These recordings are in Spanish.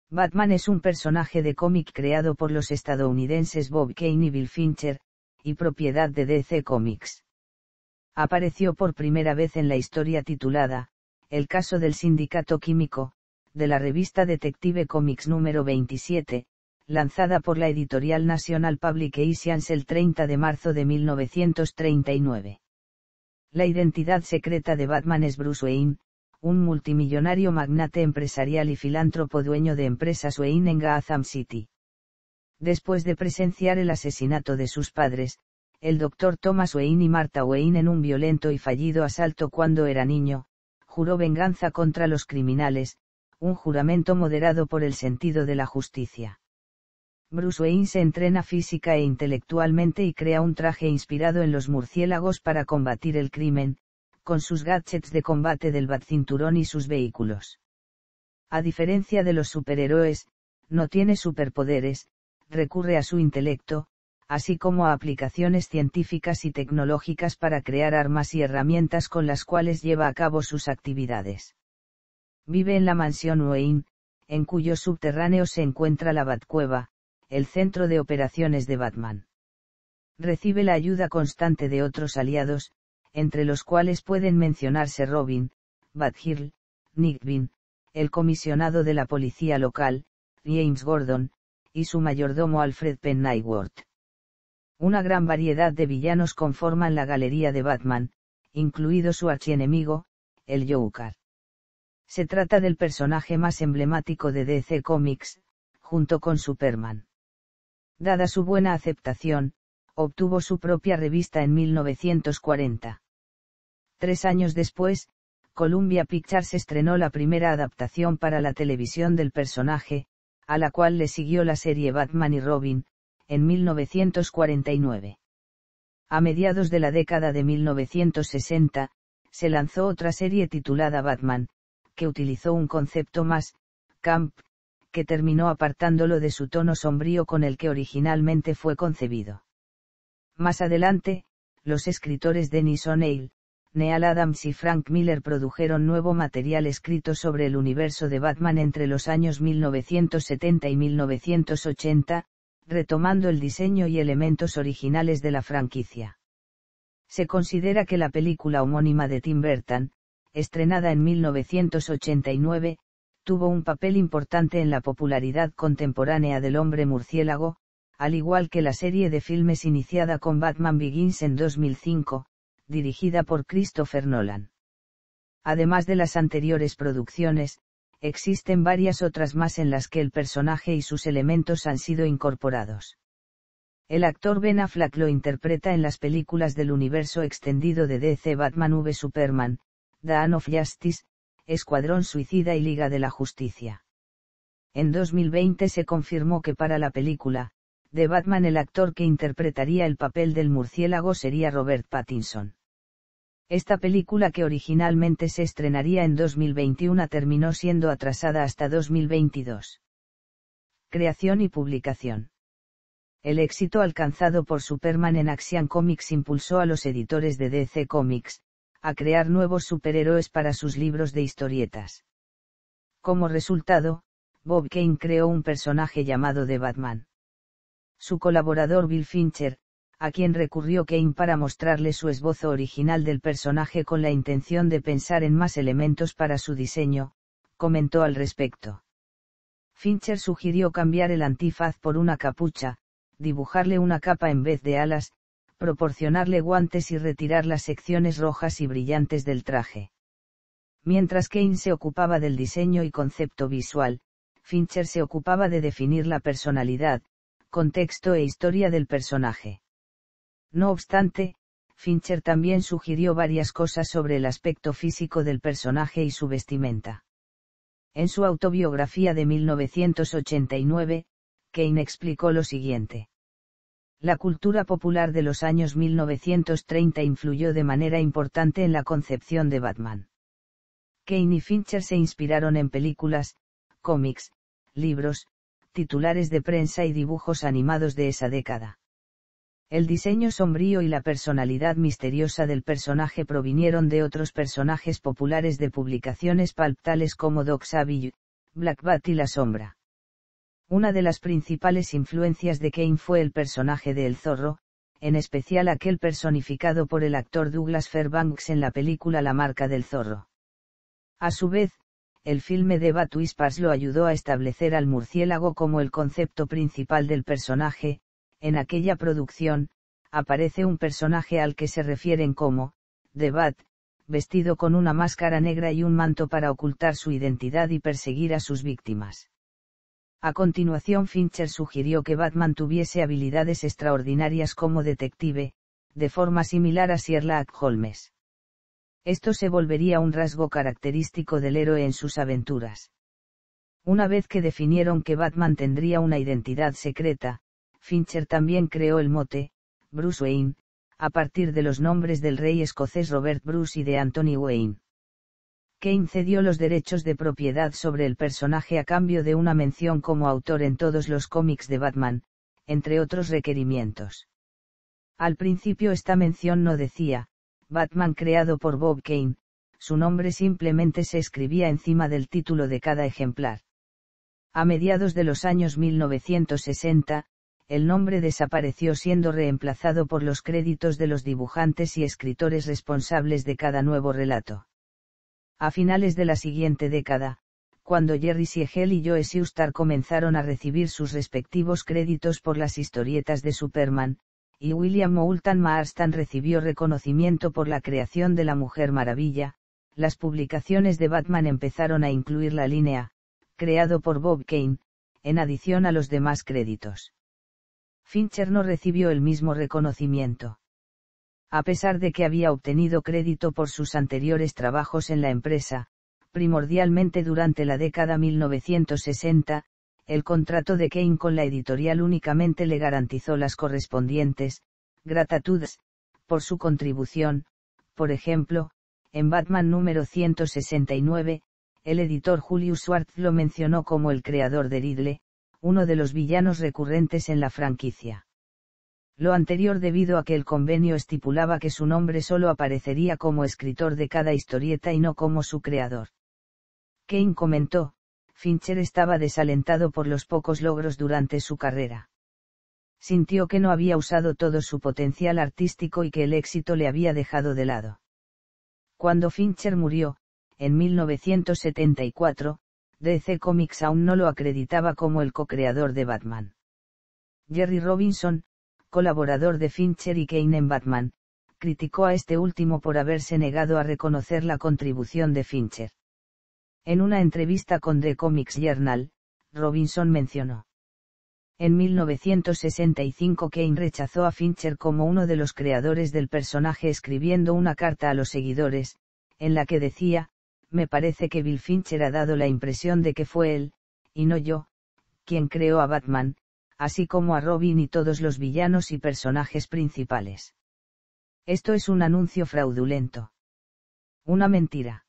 Batman es un personaje de cómic creado por los estadounidenses Bob Kane y Bill Fincher, y propiedad de DC Comics. Apareció por primera vez en la historia titulada, El caso del sindicato químico, de la revista Detective Comics número 27, lanzada por la editorial National Publications el 30 de marzo de 1939. La identidad secreta de Batman es Bruce Wayne, un multimillonario magnate empresarial y filántropo dueño de empresas Wayne en Gotham City. Después de presenciar el asesinato de sus padres, el Dr. Thomas Wayne y Martha Wayne en un violento y fallido asalto cuando era niño, juró venganza contra los criminales, un juramento moderado por el sentido de la justicia. Bruce Wayne se entrena física e intelectualmente y crea un traje inspirado en los murciélagos para combatir el crimen, con sus gadgets de combate del Batcinturón y sus vehículos. A diferencia de los superhéroes, no tiene superpoderes, recurre a su intelecto, así como a aplicaciones científicas y tecnológicas para crear armas y herramientas con las cuales lleva a cabo sus actividades. Vive en la mansión Wayne, en cuyos subterráneos se encuentra la Batcueva, el centro de operaciones de Batman. Recibe la ayuda constante de otros aliados, entre los cuales pueden mencionarse Robin, Batgirl, Nightwing, el comisionado de la policía local, James Gordon, y su mayordomo Alfred Pennyworth. Una gran variedad de villanos conforman la galería de Batman, incluido su archienemigo, el Joker. Se trata del personaje más emblemático de DC Comics, junto con Superman. Dada su buena aceptación, obtuvo su propia revista en 1940. 3 años después, Columbia Pictures estrenó la primera adaptación para la televisión del personaje, a la cual le siguió la serie Batman y Robin, en 1949. A mediados de la década de 1960, se lanzó otra serie titulada Batman, que utilizó un concepto más camp, que terminó apartándolo de su tono sombrío con el que originalmente fue concebido. Más adelante, los escritores Dennis O'Neil, Neal Adams y Frank Miller produjeron nuevo material escrito sobre el universo de Batman entre los años 1970 y 1980, retomando el diseño y elementos originales de la franquicia. Se considera que la película homónima de Tim Burton, estrenada en 1989, tuvo un papel importante en la popularidad contemporánea del hombre murciélago, al igual que la serie de filmes iniciada con Batman Begins en 2005, dirigida por Christopher Nolan. Además de las anteriores producciones, existen varias otras más en las que el personaje y sus elementos han sido incorporados. El actor Ben Affleck lo interpreta en las películas del universo extendido de DC Batman v Superman, Dawn of Justice, Escuadrón Suicida y Liga de la Justicia. En 2020 se confirmó que para la película, de Batman el actor que interpretaría el papel del murciélago sería Robert Pattinson. Esta película que originalmente se estrenaría en 2021 terminó siendo atrasada hasta 2022. Creación y publicación. El éxito alcanzado por Superman en Action Comics impulsó a los editores de DC Comics, a crear nuevos superhéroes para sus libros de historietas. Como resultado, Bob Kane creó un personaje llamado The Batman. Su colaborador Bill Fincher, a quien recurrió Kane para mostrarle su esbozo original del personaje con la intención de pensar en más elementos para su diseño, comentó al respecto. Fincher sugirió cambiar el antifaz por una capucha, dibujarle una capa en vez de alas, proporcionarle guantes y retirar las secciones rojas y brillantes del traje. Mientras Kane se ocupaba del diseño y concepto visual, Fincher se ocupaba de definir la personalidad, contexto e historia del personaje. No obstante, Fincher también sugirió varias cosas sobre el aspecto físico del personaje y su vestimenta. En su autobiografía de 1989, Kane explicó lo siguiente. La cultura popular de los años 1930 influyó de manera importante en la concepción de Batman. Kane y Fincher se inspiraron en películas, cómics, libros, titulares de prensa y dibujos animados de esa década. El diseño sombrío y la personalidad misteriosa del personaje provinieron de otros personajes populares de publicaciones pulp tales como Doc Savage, Black Bat y La Sombra. Una de las principales influencias de Kane fue el personaje de El Zorro, en especial aquel personificado por el actor Douglas Fairbanks en la película La marca del zorro. A su vez, el filme de Bat Whispers lo ayudó a establecer al murciélago como el concepto principal del personaje. En aquella producción, aparece un personaje al que se refieren como The Bat, vestido con una máscara negra y un manto para ocultar su identidad y perseguir a sus víctimas. A continuación Fincher sugirió que Batman tuviese habilidades extraordinarias como detective, de forma similar a Sherlock Holmes. Esto se volvería un rasgo característico del héroe en sus aventuras. Una vez que definieron que Batman tendría una identidad secreta, Fincher también creó el mote, Bruce Wayne, a partir de los nombres del rey escocés Robert Bruce y de Anthony Wayne. Kane cedió los derechos de propiedad sobre el personaje a cambio de una mención como autor en todos los cómics de Batman, entre otros requerimientos. Al principio esta mención no decía, Batman creado por Bob Kane, su nombre simplemente se escribía encima del título de cada ejemplar. A mediados de los años 1960, el nombre desapareció siendo reemplazado por los créditos de los dibujantes y escritores responsables de cada nuevo relato. A finales de la siguiente década, cuando Jerry Siegel y Joe Shuster comenzaron a recibir sus respectivos créditos por las historietas de Superman, y William Moulton Marston recibió reconocimiento por la creación de la Mujer Maravilla, las publicaciones de Batman empezaron a incluir la línea, creado por Bob Kane, en adición a los demás créditos. Fincher no recibió el mismo reconocimiento. A pesar de que había obtenido crédito por sus anteriores trabajos en la empresa, primordialmente durante la década 1960, el contrato de Kane con la editorial únicamente le garantizó las correspondientes gratuidades por su contribución. Por ejemplo, en Batman número 169, el editor Julius Schwartz lo mencionó como el creador de Riddle, uno de los villanos recurrentes en la franquicia. Lo anterior debido a que el convenio estipulaba que su nombre solo aparecería como escritor de cada historieta y no como su creador. Kane comentó, Fincher estaba desalentado por los pocos logros durante su carrera. Sintió que no había usado todo su potencial artístico y que el éxito le había dejado de lado. Cuando Fincher murió, en 1974, DC Comics aún no lo acreditaba como el co-creador de Batman. Jerry Robinson, colaborador de Fincher y Kane en Batman, criticó a este último por haberse negado a reconocer la contribución de Fincher. En una entrevista con The Comics Journal, Robinson mencionó: en 1965 Kane rechazó a Fincher como uno de los creadores del personaje escribiendo una carta a los seguidores, en la que decía, me parece que Bill Fincher ha dado la impresión de que fue él, y no yo, quien creó a Batman, así como a Robin y todos los villanos y personajes principales. Esto es un anuncio fraudulento. Una mentira.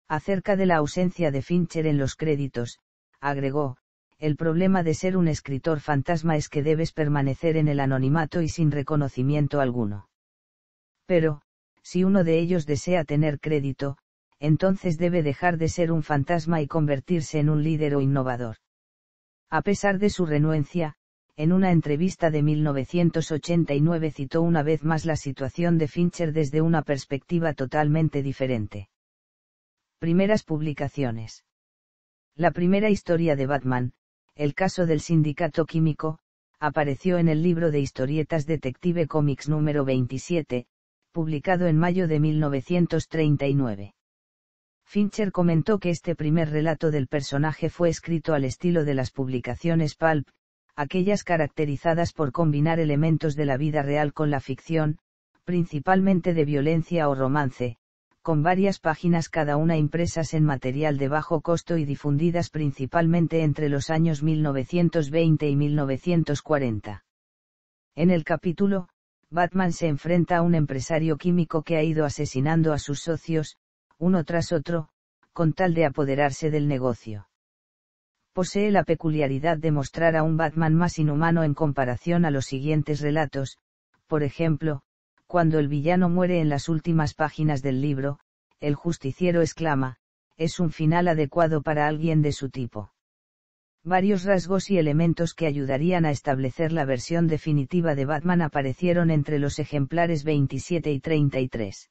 Acerca de la ausencia de Fincher en los créditos, agregó, el problema de ser un escritor fantasma es que debes permanecer en el anonimato y sin reconocimiento alguno. Pero, si uno de ellos desea tener crédito, entonces debe dejar de ser un fantasma y convertirse en un líder o innovador. A pesar de su renuencia, en una entrevista de 1989 citó una vez más la situación de Fincher desde una perspectiva totalmente diferente. Primeras publicaciones. La primera historia de Batman, el caso del sindicato químico, apareció en el libro de historietas Detective Comics número 27, publicado en mayo de 1939. Fincher comentó que este primer relato del personaje fue escrito al estilo de las publicaciones pulp, aquellas caracterizadas por combinar elementos de la vida real con la ficción, principalmente de violencia o romance, con varias páginas cada una impresas en material de bajo costo y difundidas principalmente entre los años 1920 y 1940. En el capítulo, Batman se enfrenta a un empresario químico que ha ido asesinando a sus socios, uno tras otro, con tal de apoderarse del negocio. Posee la peculiaridad de mostrar a un Batman más inhumano en comparación a los siguientes relatos, por ejemplo, cuando el villano muere en las últimas páginas del libro, el justiciero exclama, es un final adecuado para alguien de su tipo. Varios rasgos y elementos que ayudarían a establecer la versión definitiva de Batman aparecieron entre los ejemplares 27 y 33.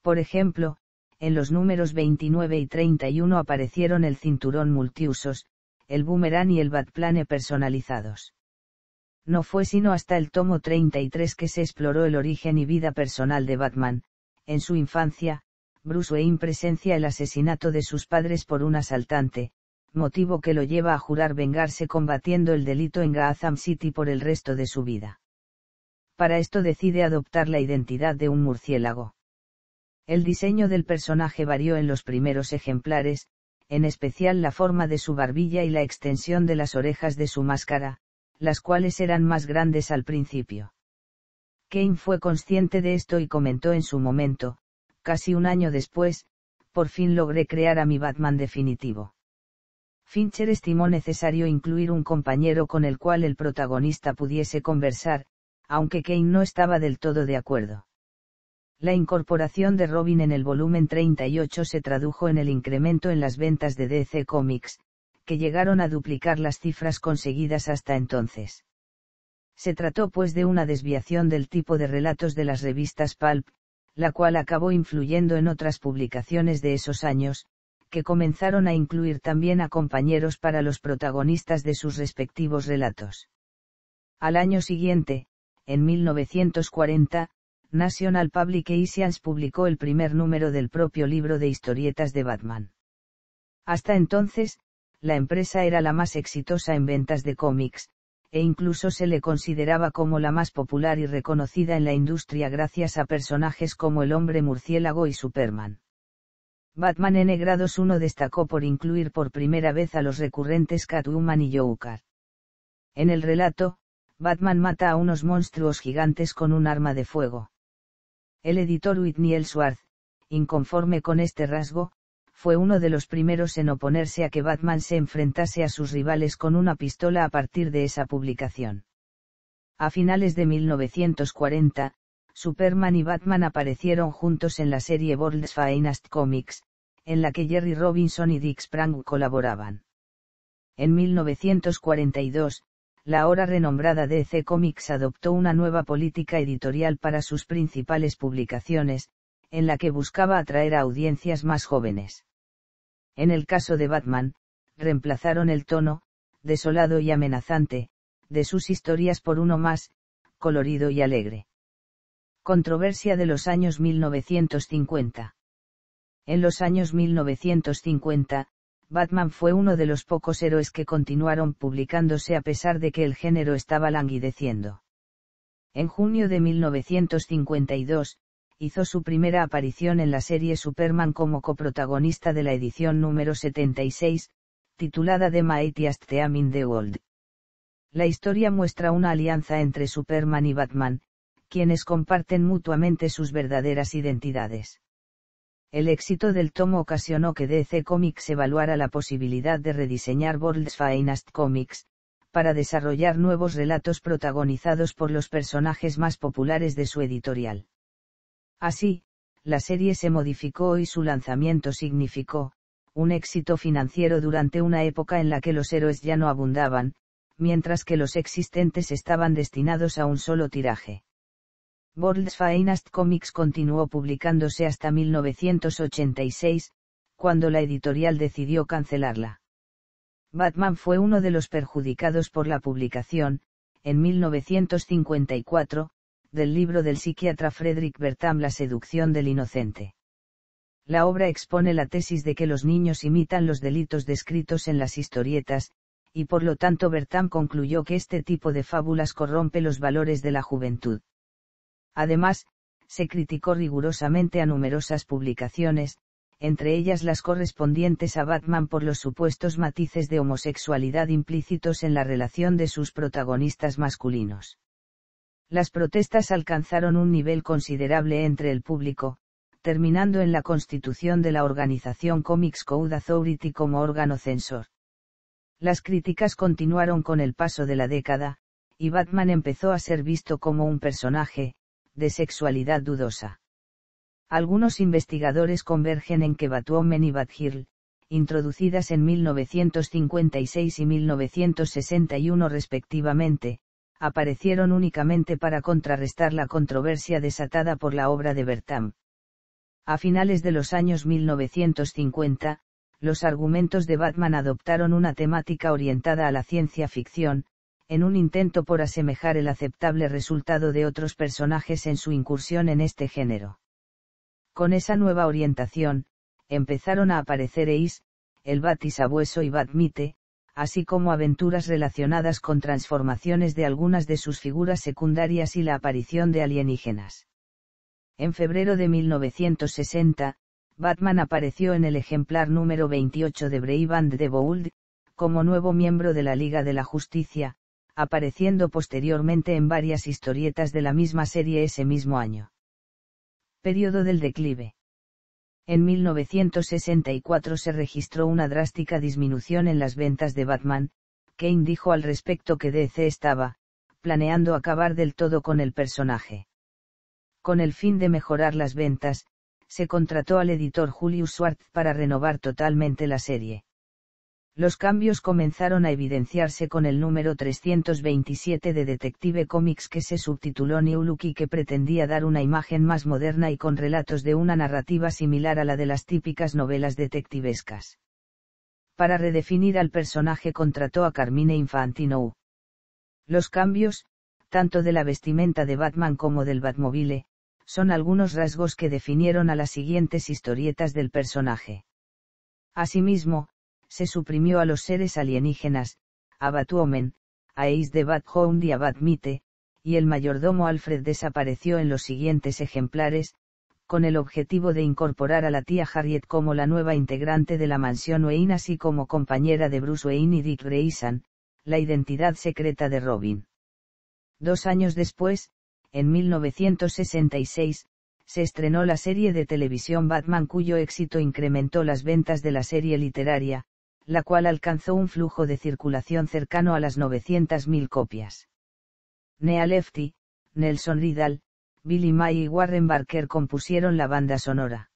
Por ejemplo, en los números 29 y 31 aparecieron el cinturón multiusos, el boomerang y el Batplane personalizados. No fue sino hasta el tomo 33 que se exploró el origen y vida personal de Batman. En su infancia, Bruce Wayne presencia el asesinato de sus padres por un asaltante, motivo que lo lleva a jurar vengarse combatiendo el delito en Gotham City por el resto de su vida. Para esto decide adoptar la identidad de un murciélago. El diseño del personaje varió en los primeros ejemplares, en especial la forma de su barbilla y la extensión de las orejas de su máscara, las cuales eran más grandes al principio. Kane fue consciente de esto y comentó en su momento: casi un año después, por fin logré crear a mi Batman definitivo. Fincher estimó necesario incluir un compañero con el cual el protagonista pudiese conversar, aunque Kane no estaba del todo de acuerdo. La incorporación de Robin en el volumen 38 se tradujo en el incremento en las ventas de DC Comics, que llegaron a duplicar las cifras conseguidas hasta entonces. Se trató pues de una desviación del tipo de relatos de las revistas pulp, la cual acabó influyendo en otras publicaciones de esos años, que comenzaron a incluir también a compañeros para los protagonistas de sus respectivos relatos. Al año siguiente, en 1940, National Publications publicó el primer número del propio libro de historietas de Batman. Hasta entonces, la empresa era la más exitosa en ventas de cómics, e incluso se le consideraba como la más popular y reconocida en la industria gracias a personajes como el Hombre Murciélago y Superman. Batman N-Grados 1 destacó por incluir por primera vez a los recurrentes Catwoman y Joker. En el relato, Batman mata a unos monstruos gigantes con un arma de fuego. El editor Whitney Ellsworth, inconforme con este rasgo, fue uno de los primeros en oponerse a que Batman se enfrentase a sus rivales con una pistola a partir de esa publicación. A finales de 1940, Superman y Batman aparecieron juntos en la serie World's Finest Comics, en la que Jerry Robinson y Dick Sprang colaboraban. En 1942, la ahora renombrada DC Comics adoptó una nueva política editorial para sus principales publicaciones, en la que buscaba atraer a audiencias más jóvenes. En el caso de Batman, reemplazaron el tono, desolado y amenazante, de sus historias por uno más, colorido y alegre. Controversia de los años 1950. En los años 1950, Batman fue uno de los pocos héroes que continuaron publicándose a pesar de que el género estaba languideciendo. En junio de 1952, hizo su primera aparición en la serie Superman como coprotagonista de la edición número 76, titulada The Mightiest Team in the World. La historia muestra una alianza entre Superman y Batman, quienes comparten mutuamente sus verdaderas identidades. El éxito del tomo ocasionó que DC Comics evaluara la posibilidad de rediseñar World's Finest Comics, para desarrollar nuevos relatos protagonizados por los personajes más populares de su editorial. Así, la serie se modificó y su lanzamiento significó un éxito financiero durante una época en la que los héroes ya no abundaban, mientras que los existentes estaban destinados a un solo tiraje. World's Finest Comics continuó publicándose hasta 1986, cuando la editorial decidió cancelarla. Batman fue uno de los perjudicados por la publicación, en 1954, del libro del psiquiatra Frederick Bertham La seducción del inocente. La obra expone la tesis de que los niños imitan los delitos descritos en las historietas, y por lo tanto Bertham concluyó que este tipo de fábulas corrompe los valores de la juventud. Además, se criticó rigurosamente a numerosas publicaciones, entre ellas las correspondientes a Batman por los supuestos matices de homosexualidad implícitos en la relación de sus protagonistas masculinos. Las protestas alcanzaron un nivel considerable entre el público, terminando en la constitución de la organización Comics Code Authority como órgano censor. Las críticas continuaron con el paso de la década, y Batman empezó a ser visto como un personaje de sexualidad dudosa. Algunos investigadores convergen en que Batwoman y Batgirl, introducidas en 1956 y 1961 respectivamente, aparecieron únicamente para contrarrestar la controversia desatada por la obra de Bertham. A finales de los años 1950, los argumentos de Batman adoptaron una temática orientada a la ciencia ficción, en un intento por asemejar el aceptable resultado de otros personajes en su incursión en este género. Con esa nueva orientación, empezaron a aparecer Ace, el Bat-Sabueso y Bat-Mite, así como aventuras relacionadas con transformaciones de algunas de sus figuras secundarias y la aparición de alienígenas. En febrero de 1960, Batman apareció en el ejemplar número 28 de Brave and the Bold, como nuevo miembro de la Liga de la Justicia, apareciendo posteriormente en varias historietas de la misma serie ese mismo año. Período del declive. En 1964 se registró una drástica disminución en las ventas de Batman. Kane dijo al respecto que DC estaba planeando acabar del todo con el personaje. Con el fin de mejorar las ventas, se contrató al editor Julius Schwartz para renovar totalmente la serie. Los cambios comenzaron a evidenciarse con el número 327 de Detective Comics, que se subtituló New Look y que pretendía dar una imagen más moderna y con relatos de una narrativa similar a la de las típicas novelas detectivescas. Para redefinir al personaje contrató a Carmine Infantino. Los cambios, tanto de la vestimenta de Batman como del Batmobile, son algunos rasgos que definieron a las siguientes historietas del personaje. Asimismo, se suprimió a los seres alienígenas, a Batwoman, a Ace de Bat-Hound y a Bat-Mite, y el mayordomo Alfred desapareció en los siguientes ejemplares, con el objetivo de incorporar a la tía Harriet como la nueva integrante de la mansión Wayne, así como compañera de Bruce Wayne y Dick Grayson, la identidad secreta de Robin. 2 años después, en 1966, se estrenó la serie de televisión Batman, cuyo éxito incrementó las ventas de la serie literaria, la cual alcanzó un flujo de circulación cercano a las 900.000 copias. Neal Lefty, Nelson Riddle, Billy May y Warren Barker compusieron la banda sonora.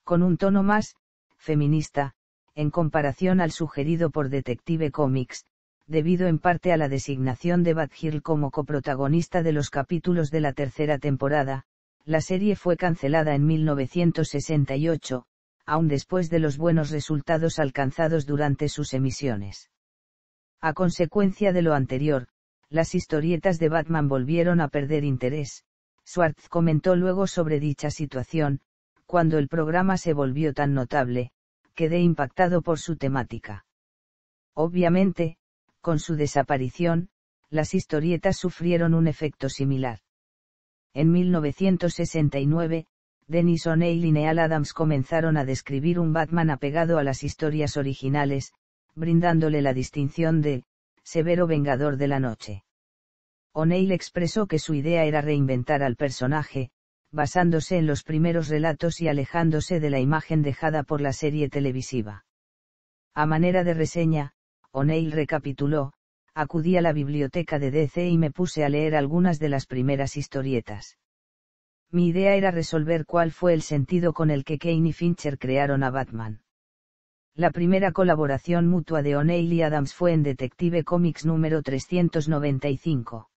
Con un tono más feminista, en comparación al sugerido por Detective Comics, debido en parte a la designación de Batgirl como coprotagonista de los capítulos de la tercera temporada, la serie fue cancelada en 1968, aún después de los buenos resultados alcanzados durante sus emisiones. A consecuencia de lo anterior, las historietas de Batman volvieron a perder interés. Schwartz comentó luego sobre dicha situación: cuando el programa se volvió tan notable, quedé impactado por su temática. Obviamente, con su desaparición, las historietas sufrieron un efecto similar. En 1969, Dennis O'Neil y Neal Adams comenzaron a describir un Batman apegado a las historias originales, brindándole la distinción de severo vengador de la noche. O'Neil expresó que su idea era reinventar al personaje, basándose en los primeros relatos y alejándose de la imagen dejada por la serie televisiva. A manera de reseña, O'Neil recapituló: acudí a la biblioteca de DC y me puse a leer algunas de las primeras historietas. Mi idea era resolver cuál fue el sentido con el que Kane y Fincher crearon a Batman. La primera colaboración mutua de O'Neil y Adams fue en Detective Comics número 395.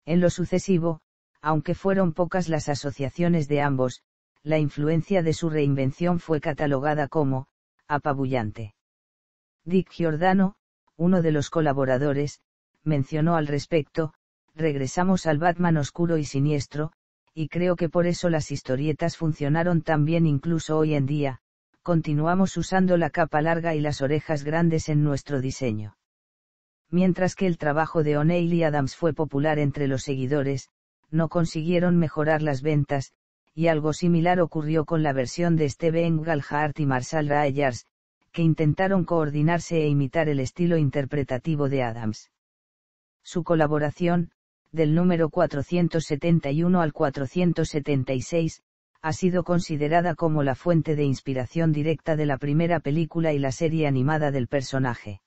En lo sucesivo, aunque fueron pocas las asociaciones de ambos, la influencia de su reinvención fue catalogada como apabullante. Dick Giordano, uno de los colaboradores, mencionó al respecto: regresamos al Batman oscuro y siniestro, y creo que por eso las historietas funcionaron tan bien incluso hoy en día. Continuamos usando la capa larga y las orejas grandes en nuestro diseño. Mientras que el trabajo de O'Neil y Adams fue popular entre los seguidores, no consiguieron mejorar las ventas, y algo similar ocurrió con la versión de Steve Englehart y Marshall Rogers, que intentaron coordinarse e imitar el estilo interpretativo de Adams. Su colaboración, del número 471 al 476, ha sido considerada como la fuente de inspiración directa de la primera película y la serie animada del personaje.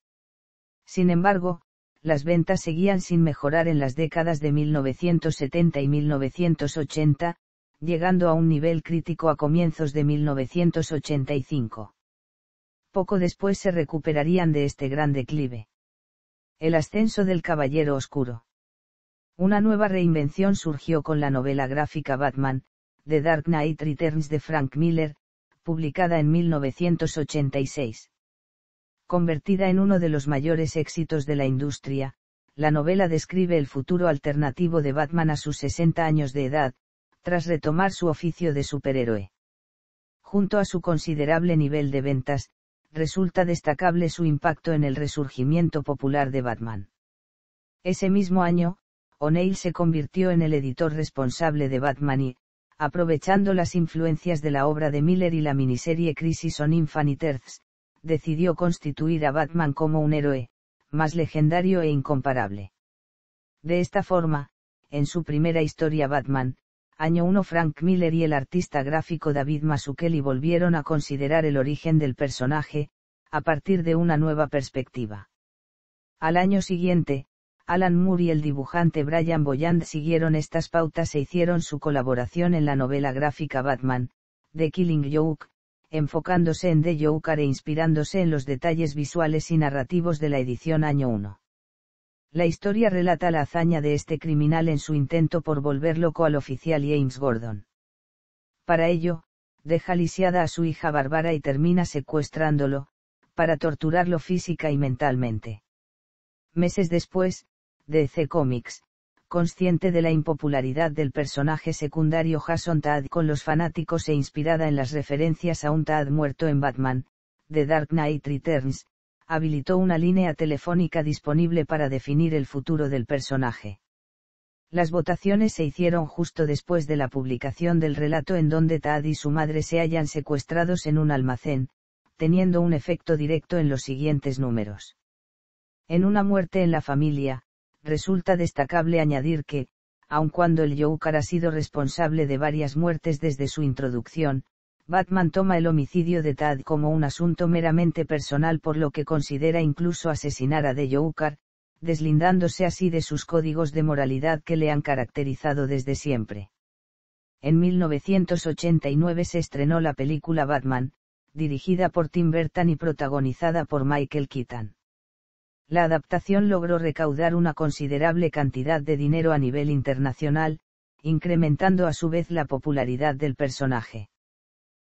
Sin embargo, las ventas seguían sin mejorar en las décadas de 1970 y 1980, llegando a un nivel crítico a comienzos de 1985. Poco después se recuperarían de este gran declive. El ascenso del Caballero Oscuro. Una nueva reinvención surgió con la novela gráfica Batman, The Dark Knight Returns de Frank Miller, publicada en 1986. Convertida en uno de los mayores éxitos de la industria, la novela describe el futuro alternativo de Batman a sus 60 años de edad, tras retomar su oficio de superhéroe. Junto a su considerable nivel de ventas, resulta destacable su impacto en el resurgimiento popular de Batman. Ese mismo año, O'Neill se convirtió en el editor responsable de Batman y, aprovechando las influencias de la obra de Miller y la miniserie Crisis on Infinite Earths, decidió constituir a Batman como un héroe, más legendario e incomparable. De esta forma, en su primera historia Batman, año 1 Frank Miller y el artista gráfico David Mazzucchelli volvieron a considerar el origen del personaje, a partir de una nueva perspectiva. Al año siguiente, Alan Moore y el dibujante Brian Boyand siguieron estas pautas e hicieron su colaboración en la novela gráfica Batman, The Killing Joke, enfocándose en The Joker e inspirándose en los detalles visuales y narrativos de la edición año 1. La historia relata la hazaña de este criminal en su intento por volver loco al oficial James Gordon. Para ello, deja lisiada a su hija Bárbara y termina secuestrándolo, para torturarlo física y mentalmente. Meses después, DC Comics, consciente de la impopularidad del personaje secundario Jason Todd con los fanáticos e inspirada en las referencias a un Todd muerto en Batman, The Dark Knight Returns, habilitó una línea telefónica disponible para definir el futuro del personaje. Las votaciones se hicieron justo después de la publicación del relato en donde Todd y su madre se hallan secuestrados en un almacén, teniendo un efecto directo en los siguientes números. En Una muerte en la familia, resulta destacable añadir que, aun cuando el Joker ha sido responsable de varias muertes desde su introducción, Batman toma el homicidio de Todd como un asunto meramente personal, por lo que considera incluso asesinar a The Joker, deslindándose así de sus códigos de moralidad que le han caracterizado desde siempre. En 1989 se estrenó la película Batman, dirigida por Tim Burton y protagonizada por Michael Keaton. La adaptación logró recaudar una considerable cantidad de dinero a nivel internacional, incrementando a su vez la popularidad del personaje.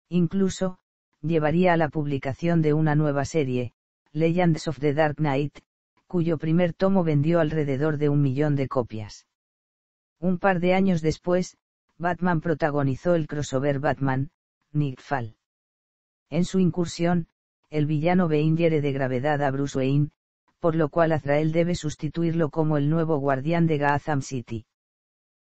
Incluso, llevaría a la publicación de una nueva serie, Legends of the Dark Knight, cuyo primer tomo vendió alrededor de 1 millón de copias. Un par de años después, Batman protagonizó el crossover Batman, Nightfall. En su incursión, el villano Bane hiere de gravedad a Bruce Wayne, por lo cual Azrael debe sustituirlo como el nuevo guardián de Gotham City.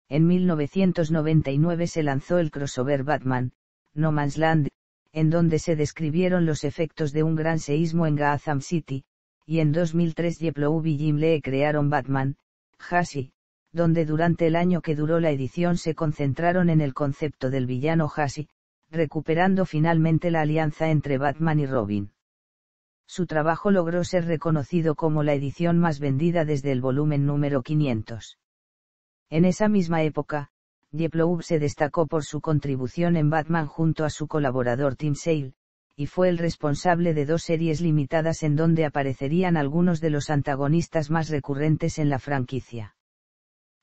En 1999 se lanzó el crossover Batman, No Man's Land, en donde se describieron los efectos de un gran seísmo en Gotham City, y en 2003 Jeff Loeb y Jim Lee crearon Batman, Hush, donde durante el año que duró la edición se concentraron en el concepto del villano Hush, recuperando finalmente la alianza entre Batman y Robin. Su trabajo logró ser reconocido como la edición más vendida desde el volumen número 500. En esa misma época, Jeff Loeb se destacó por su contribución en Batman junto a su colaborador Tim Sale, y fue el responsable de 2 series limitadas en donde aparecerían algunos de los antagonistas más recurrentes en la franquicia.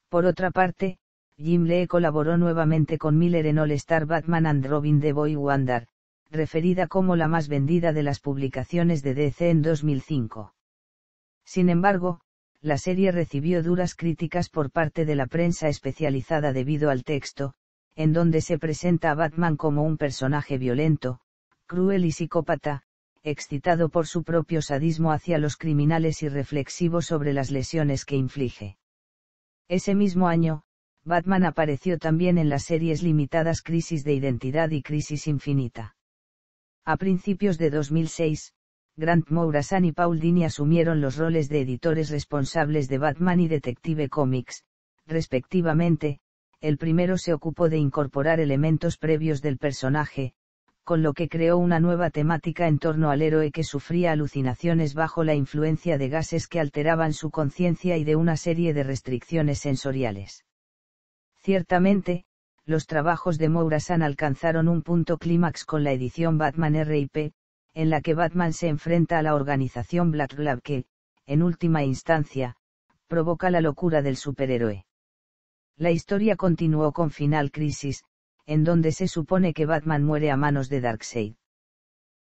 Por otra parte, Jim Lee colaboró nuevamente con Miller en All Star Batman and Robin The Boy Wonder, referida como la más vendida de las publicaciones de DC en 2005. Sin embargo, la serie recibió duras críticas por parte de la prensa especializada debido al texto, en donde se presenta a Batman como un personaje violento, cruel y psicópata, excitado por su propio sadismo hacia los criminales y reflexivo sobre las lesiones que inflige. Ese mismo año, Batman apareció también en las series limitadas Crisis de Identidad y Crisis Infinita. A principios de 2006, Grant Morrison y Paul Dini asumieron los roles de editores responsables de Batman y Detective Comics, respectivamente. El primero se ocupó de incorporar elementos previos del personaje, con lo que creó una nueva temática en torno al héroe que sufría alucinaciones bajo la influencia de gases que alteraban su conciencia y de una serie de restricciones sensoriales. Ciertamente, los trabajos de Morrison alcanzaron un punto clímax con la edición Batman R.I.P., en la que Batman se enfrenta a la organización Black Glove que, en última instancia, provoca la locura del superhéroe. La historia continuó con Final Crisis, en donde se supone que Batman muere a manos de Darkseid.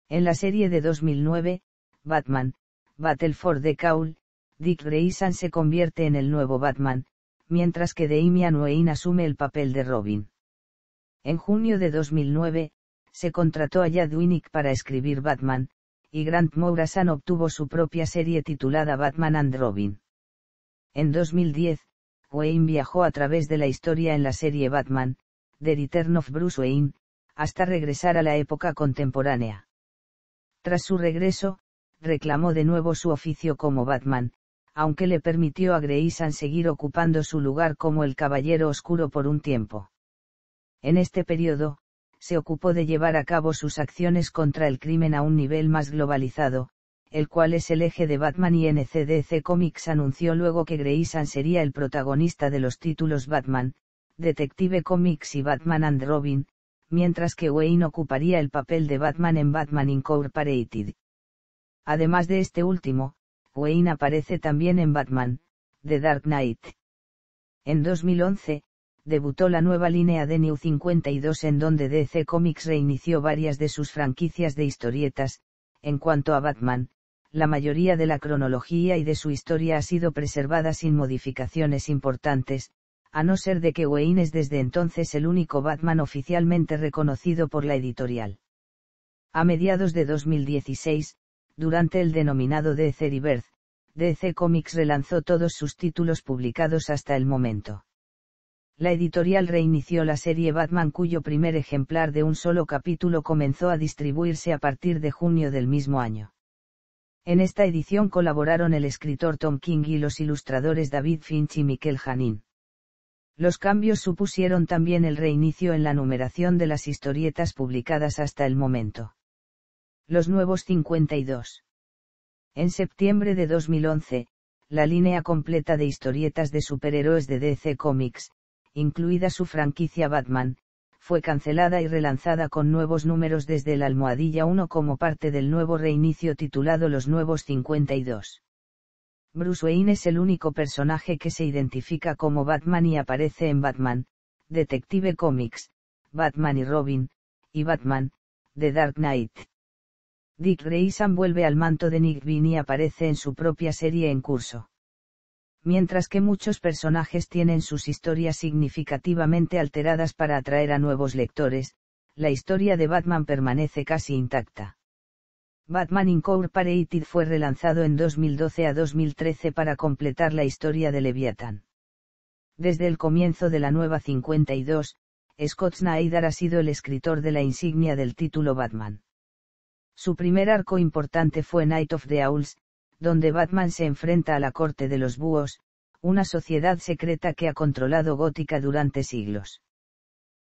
En la serie de 2009, Batman, Battle for the Cowl, Dick Grayson se convierte en el nuevo Batman, mientras que Damian Wayne asume el papel de Robin. En junio de 2009, se contrató a Chad Winnick para escribir Batman, y Grant Morrison obtuvo su propia serie titulada Batman and Robin. En 2010, Wayne viajó a través de la historia en la serie Batman, The Return of Bruce Wayne, hasta regresar a la época contemporánea. Tras su regreso, reclamó de nuevo su oficio como Batman, aunque le permitió a Grayson seguir ocupando su lugar como el Caballero Oscuro por un tiempo. En este periodo, se ocupó de llevar a cabo sus acciones contra el crimen a un nivel más globalizado, el cual es el eje de Batman y DC Comics anunció luego que Grayson sería el protagonista de los títulos Batman, Detective Comics y Batman and Robin, mientras que Wayne ocuparía el papel de Batman en Batman Incorporated. Además de este último, Wayne aparece también en Batman, The Dark Knight. En 2011, debutó la nueva línea de New 52 en donde DC Comics reinició varias de sus franquicias de historietas. En cuanto a Batman, la mayoría de la cronología y de su historia ha sido preservada sin modificaciones importantes, a no ser de que Wayne es desde entonces el único Batman oficialmente reconocido por la editorial. A mediados de 2016, durante el denominado DC Rebirth, DC Comics relanzó todos sus títulos publicados hasta el momento. La editorial reinició la serie Batman cuyo primer ejemplar de un solo capítulo comenzó a distribuirse a partir de junio del mismo año. En esta edición colaboraron el escritor Tom King y los ilustradores David Finch y Mikel Janín. Los cambios supusieron también el reinicio en la numeración de las historietas publicadas hasta el momento. Los nuevos 52. En septiembre de 2011, la línea completa de historietas de superhéroes de DC Comics, incluida su franquicia Batman, fue cancelada y relanzada con nuevos números desde el Almohadilla 1 como parte del nuevo reinicio titulado Los Nuevos 52. Bruce Wayne es el único personaje que se identifica como Batman y aparece en Batman, Detective Comics, Batman y Robin, y Batman, The Dark Knight. Dick Grayson vuelve al manto de Nick Bean y aparece en su propia serie en curso. Mientras que muchos personajes tienen sus historias significativamente alteradas para atraer a nuevos lectores, la historia de Batman permanece casi intacta. Batman Incorporated fue relanzado en 2012 a 2013 para completar la historia de Leviathan. Desde el comienzo de la nueva 52, Scott Snyder ha sido el escritor de la insignia del título Batman. Su primer arco importante fue Night of the Owls, donde Batman se enfrenta a la Corte de los Búhos, una sociedad secreta que ha controlado Gótica durante siglos.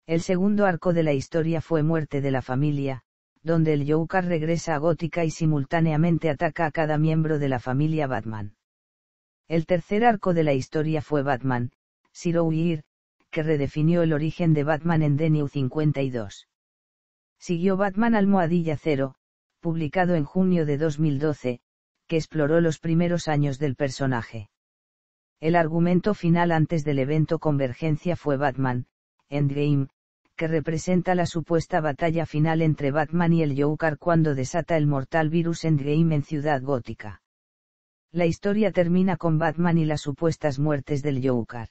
El segundo arco de la historia fue Muerte de la Familia, donde el Joker regresa a Gótica y simultáneamente ataca a cada miembro de la familia Batman. El tercer arco de la historia fue Batman, Zero Year, que redefinió el origen de Batman en The New 52. Siguió Batman Almohadilla Cero, publicado en junio de 2012, que exploró los primeros años del personaje. El argumento final antes del evento Convergencia fue Batman, Endgame, que representa la supuesta batalla final entre Batman y el Joker cuando desata el mortal virus Endgame en Ciudad Gótica. La historia termina con Batman y las supuestas muertes del Joker.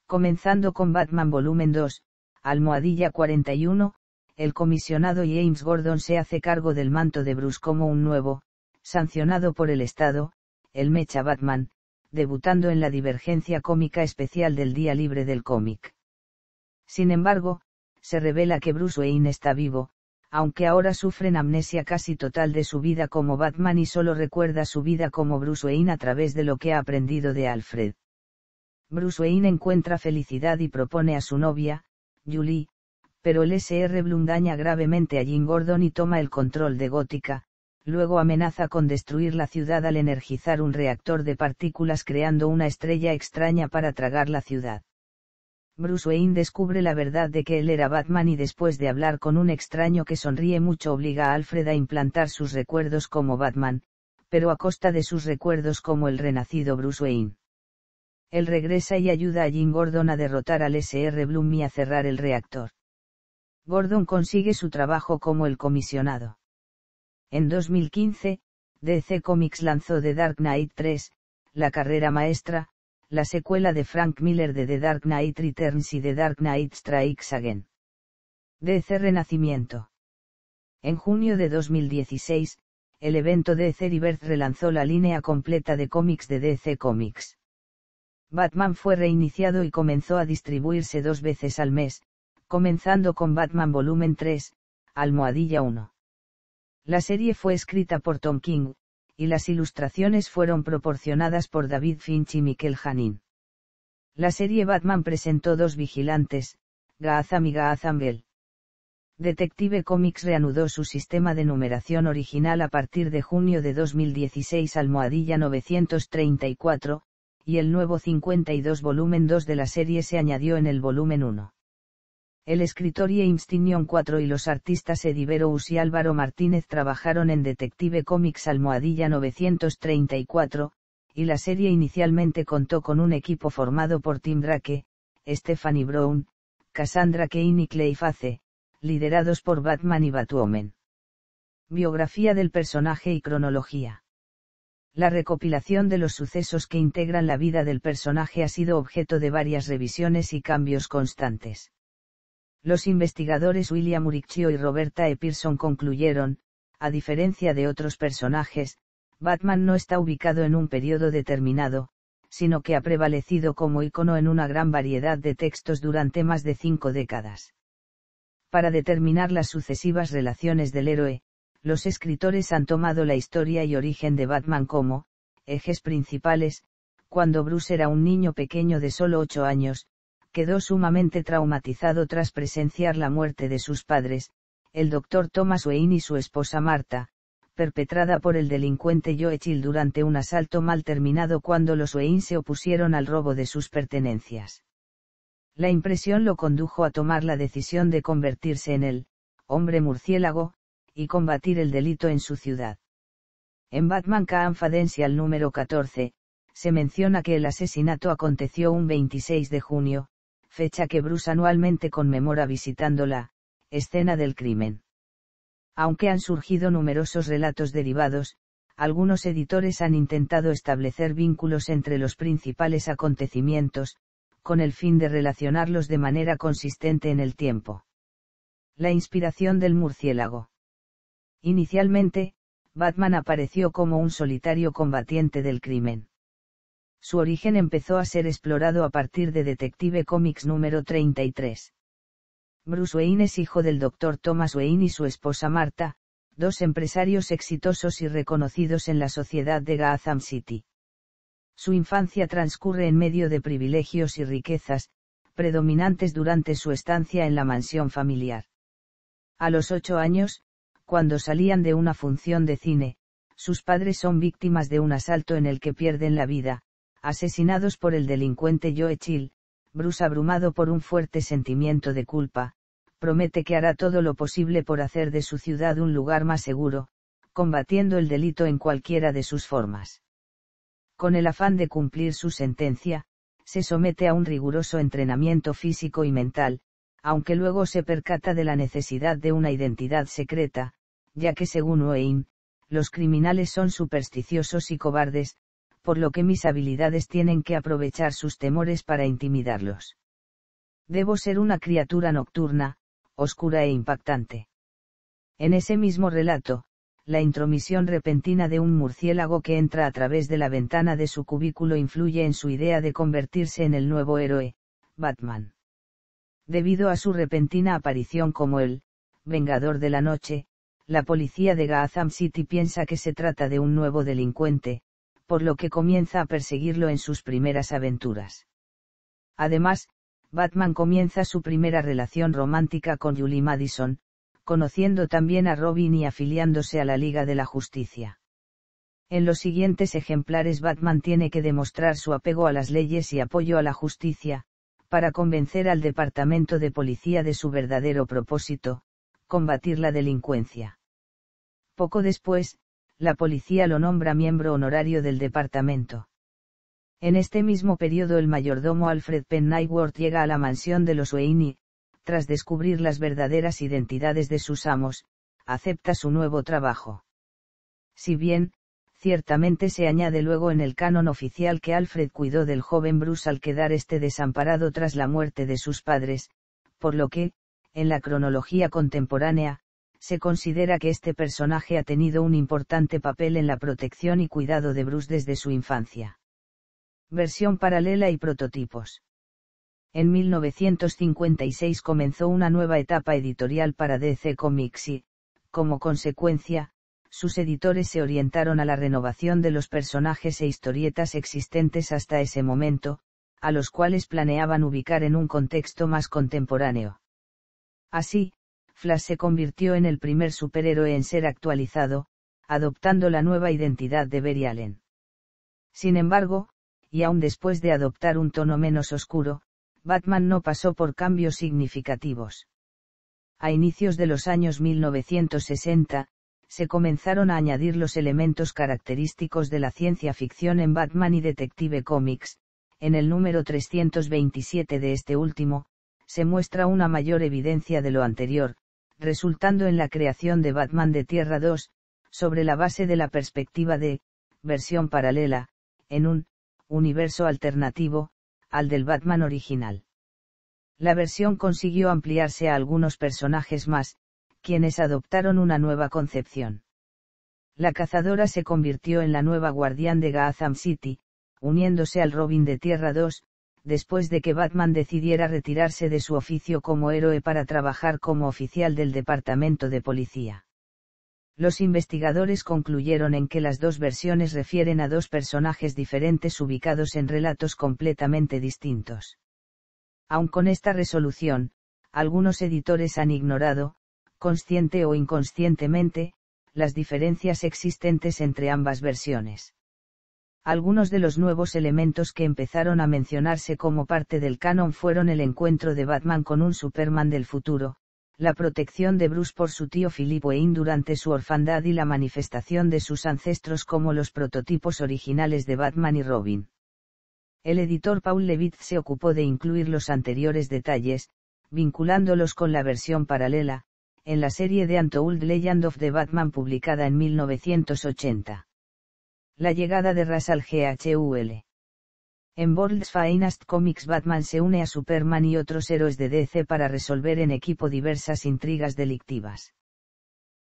Comenzando con Batman Volumen 2, Almohadilla 41, el comisionado James Gordon se hace cargo del manto de Bruce como un nuevo, sancionado por el Estado, el Mecha Batman, debutando en la divergencia cómica especial del Día Libre del Cómic. Sin embargo, se revela que Bruce Wayne está vivo, aunque ahora sufren amnesia casi total de su vida como Batman y solo recuerda su vida como Bruce Wayne a través de lo que ha aprendido de Alfred. Bruce Wayne encuentra felicidad y propone a su novia, Julie, pero el Sr. Bloom daña gravemente a Jim Gordon y toma el control de Gótica, luego amenaza con destruir la ciudad al energizar un reactor de partículas creando una estrella extraña para tragar la ciudad. Bruce Wayne descubre la verdad de que él era Batman y después de hablar con un extraño que sonríe mucho obliga a Alfred a implantar sus recuerdos como Batman, pero a costa de sus recuerdos como el renacido Bruce Wayne. Él regresa y ayuda a Jim Gordon a derrotar al Sr. Bloom y a cerrar el reactor. Gordon consigue su trabajo como el comisionado. En 2015, DC Comics lanzó The Dark Knight 3, la carrera maestra, la secuela de Frank Miller de The Dark Knight Returns y The Dark Knight Strikes Again. DC Renacimiento. En junio de 2016, el evento DC Rebirth relanzó la línea completa de cómics de DC Comics. Batman fue reiniciado y comenzó a distribuirse 2 veces al mes, comenzando con Batman Volumen 3, Almohadilla 1. La serie fue escrita por Tom King, y las ilustraciones fueron proporcionadas por David Finch y Mikel Janin. La serie Batman presentó 2 vigilantes, Gotham y Gotham Girl. Detective Comics reanudó su sistema de numeración original a partir de junio de 2016 Almohadilla 934, y el nuevo 52 volumen 2 de la serie se añadió en el volumen 1. El escritor James Tynion IV y los artistas Eddie Verous y Álvaro Martínez trabajaron en Detective Comics Almohadilla 934, y la serie inicialmente contó con un equipo formado por Tim Drake, Stephanie Brown, Cassandra Cain y Clay Face, liderados por Batman y Batwoman. Biografía del personaje y cronología. La recopilación de los sucesos que integran la vida del personaje ha sido objeto de varias revisiones y cambios constantes. Los investigadores William Uricchio y Roberta E. Pearson concluyeron, a diferencia de otros personajes, Batman no está ubicado en un periodo determinado, sino que ha prevalecido como ícono en una gran variedad de textos durante más de 5 décadas. Para determinar las sucesivas relaciones del héroe, los escritores han tomado la historia y origen de Batman como ejes principales. Cuando Bruce era un niño pequeño de solo 8 años, quedó sumamente traumatizado tras presenciar la muerte de sus padres, el Dr. Thomas Wayne y su esposa Martha, perpetrada por el delincuente Joe Chill durante un asalto mal terminado cuando los Wayne se opusieron al robo de sus pertenencias. La impresión lo condujo a tomar la decisión de convertirse en el hombre murciélago, y combatir el delito en su ciudad. En Batman Confidential número 14, se menciona que el asesinato aconteció un 26 de junio, fecha que Bruce anualmente conmemora visitando la escena del crimen. Aunque han surgido numerosos relatos derivados, algunos editores han intentado establecer vínculos entre los principales acontecimientos, con el fin de relacionarlos de manera consistente en el tiempo. La inspiración del murciélago. Inicialmente, Batman apareció como un solitario combatiente del crimen. Su origen empezó a ser explorado a partir de Detective Comics número 33. Bruce Wayne es hijo del Dr. Thomas Wayne y su esposa Martha, 2 empresarios exitosos y reconocidos en la sociedad de Gotham City. Su infancia transcurre en medio de privilegios y riquezas, predominantes durante su estancia en la mansión familiar. A los 8 años, cuando salían de una función de cine, sus padres son víctimas de un asalto en el que pierden la vida, asesinados por el delincuente Joe Chill. Bruce, abrumado por un fuerte sentimiento de culpa, promete que hará todo lo posible por hacer de su ciudad un lugar más seguro, combatiendo el delito en cualquiera de sus formas. Con el afán de cumplir su sentencia, se somete a un riguroso entrenamiento físico y mental, aunque luego se percata de la necesidad de una identidad secreta, ya que según Wayne, los criminales son supersticiosos y cobardes, por lo que mis habilidades tienen que aprovechar sus temores para intimidarlos. Debo ser una criatura nocturna, oscura e impactante. En ese mismo relato, la intromisión repentina de un murciélago que entra a través de la ventana de su cubículo influye en su idea de convertirse en el nuevo héroe, Batman. Debido a su repentina aparición como el Vengador de la Noche, la policía de Gotham City piensa que se trata de un nuevo delincuente, por lo que comienza a perseguirlo en sus primeras aventuras. Además, Batman comienza su primera relación romántica con Julie Madison, conociendo también a Robin y afiliándose a la Liga de la Justicia. En los siguientes ejemplares Batman tiene que demostrar su apego a las leyes y apoyo a la justicia, para convencer al departamento de policía de su verdadero propósito, combatir la delincuencia. Poco después, la policía lo nombra miembro honorario del departamento. En este mismo periodo el mayordomo Alfred Pennyworth llega a la mansión de los Wayne y, tras descubrir las verdaderas identidades de sus amos, acepta su nuevo trabajo. Si bien, ciertamente se añade luego en el canon oficial que Alfred cuidó del joven Bruce al quedar este desamparado tras la muerte de sus padres, por lo que, en la cronología contemporánea, se considera que este personaje ha tenido un importante papel en la protección y cuidado de Bruce desde su infancia. Versión paralela y prototipos. En 1956 comenzó una nueva etapa editorial para DC Comics y, como consecuencia, sus editores se orientaron a la renovación de los personajes e historietas existentes hasta ese momento, a los cuales planeaban ubicar en un contexto más contemporáneo. Así, Flash se convirtió en el primer superhéroe en ser actualizado, adoptando la nueva identidad de Barry Allen. Sin embargo, y aún después de adoptar un tono menos oscuro, Batman no pasó por cambios significativos. A inicios de los años 1960, se comenzaron a añadir los elementos característicos de la ciencia ficción en Batman y Detective Comics. En el número 327 de este último, se muestra una mayor evidencia de lo anterior, resultando en la creación de Batman de Tierra 2, sobre la base de la perspectiva de, versión paralela, en un universo alternativo, al del Batman original. La versión consiguió ampliarse a algunos personajes más, quienes adoptaron una nueva concepción. La cazadora se convirtió en la nueva guardián de Gotham City, uniéndose al Robin de Tierra 2, después de que Batman decidiera retirarse de su oficio como héroe para trabajar como oficial del departamento de policía. Los investigadores concluyeron en que las dos versiones refieren a dos personajes diferentes ubicados en relatos completamente distintos. Aun con esta resolución, algunos editores han ignorado, consciente o inconscientemente, las diferencias existentes entre ambas versiones. Algunos de los nuevos elementos que empezaron a mencionarse como parte del canon fueron el encuentro de Batman con un Superman del futuro, la protección de Bruce por su tío Philip Wayne durante su orfandad y la manifestación de sus ancestros como los prototipos originales de Batman y Robin. El editor Paul Levitz se ocupó de incluir los anteriores detalles, vinculándolos con la versión paralela, en la serie The Untold Legend of the Batman publicada en 1980. La llegada de Ra's al Ghul. En World's Finest Comics Batman se une a Superman y otros héroes de DC para resolver en equipo diversas intrigas delictivas.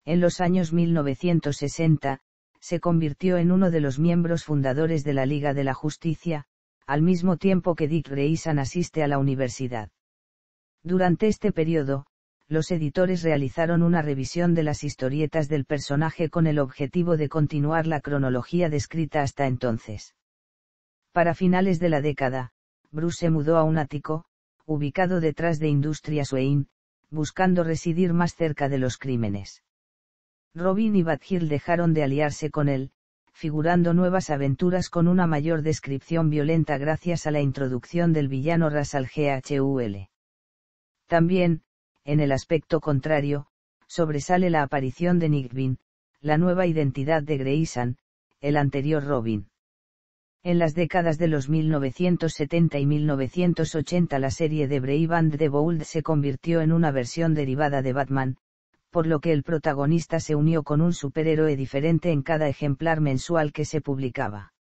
En los años 1960, se convirtió en uno de los miembros fundadores de la Liga de la Justicia, al mismo tiempo que Dick Grayson asiste a la universidad. Durante este periodo, los editores realizaron una revisión de las historietas del personaje con el objetivo de continuar la cronología descrita hasta entonces. Para finales de la década, Bruce se mudó a un ático, ubicado detrás de Industrias Wayne, buscando residir más cerca de los crímenes. Robin y Batgirl dejaron de aliarse con él, figurando nuevas aventuras con una mayor descripción violenta gracias a la introducción del villano Ra's al Ghul. También, en el aspecto contrario, sobresale la aparición de Nightwing, la nueva identidad de Grayson, el anterior Robin. En las décadas de los 1970 y 1980 la serie de Brave and the Bold se convirtió en una versión derivada de Batman, por lo que el protagonista se unió con un superhéroe diferente en cada ejemplar mensual que se publicaba.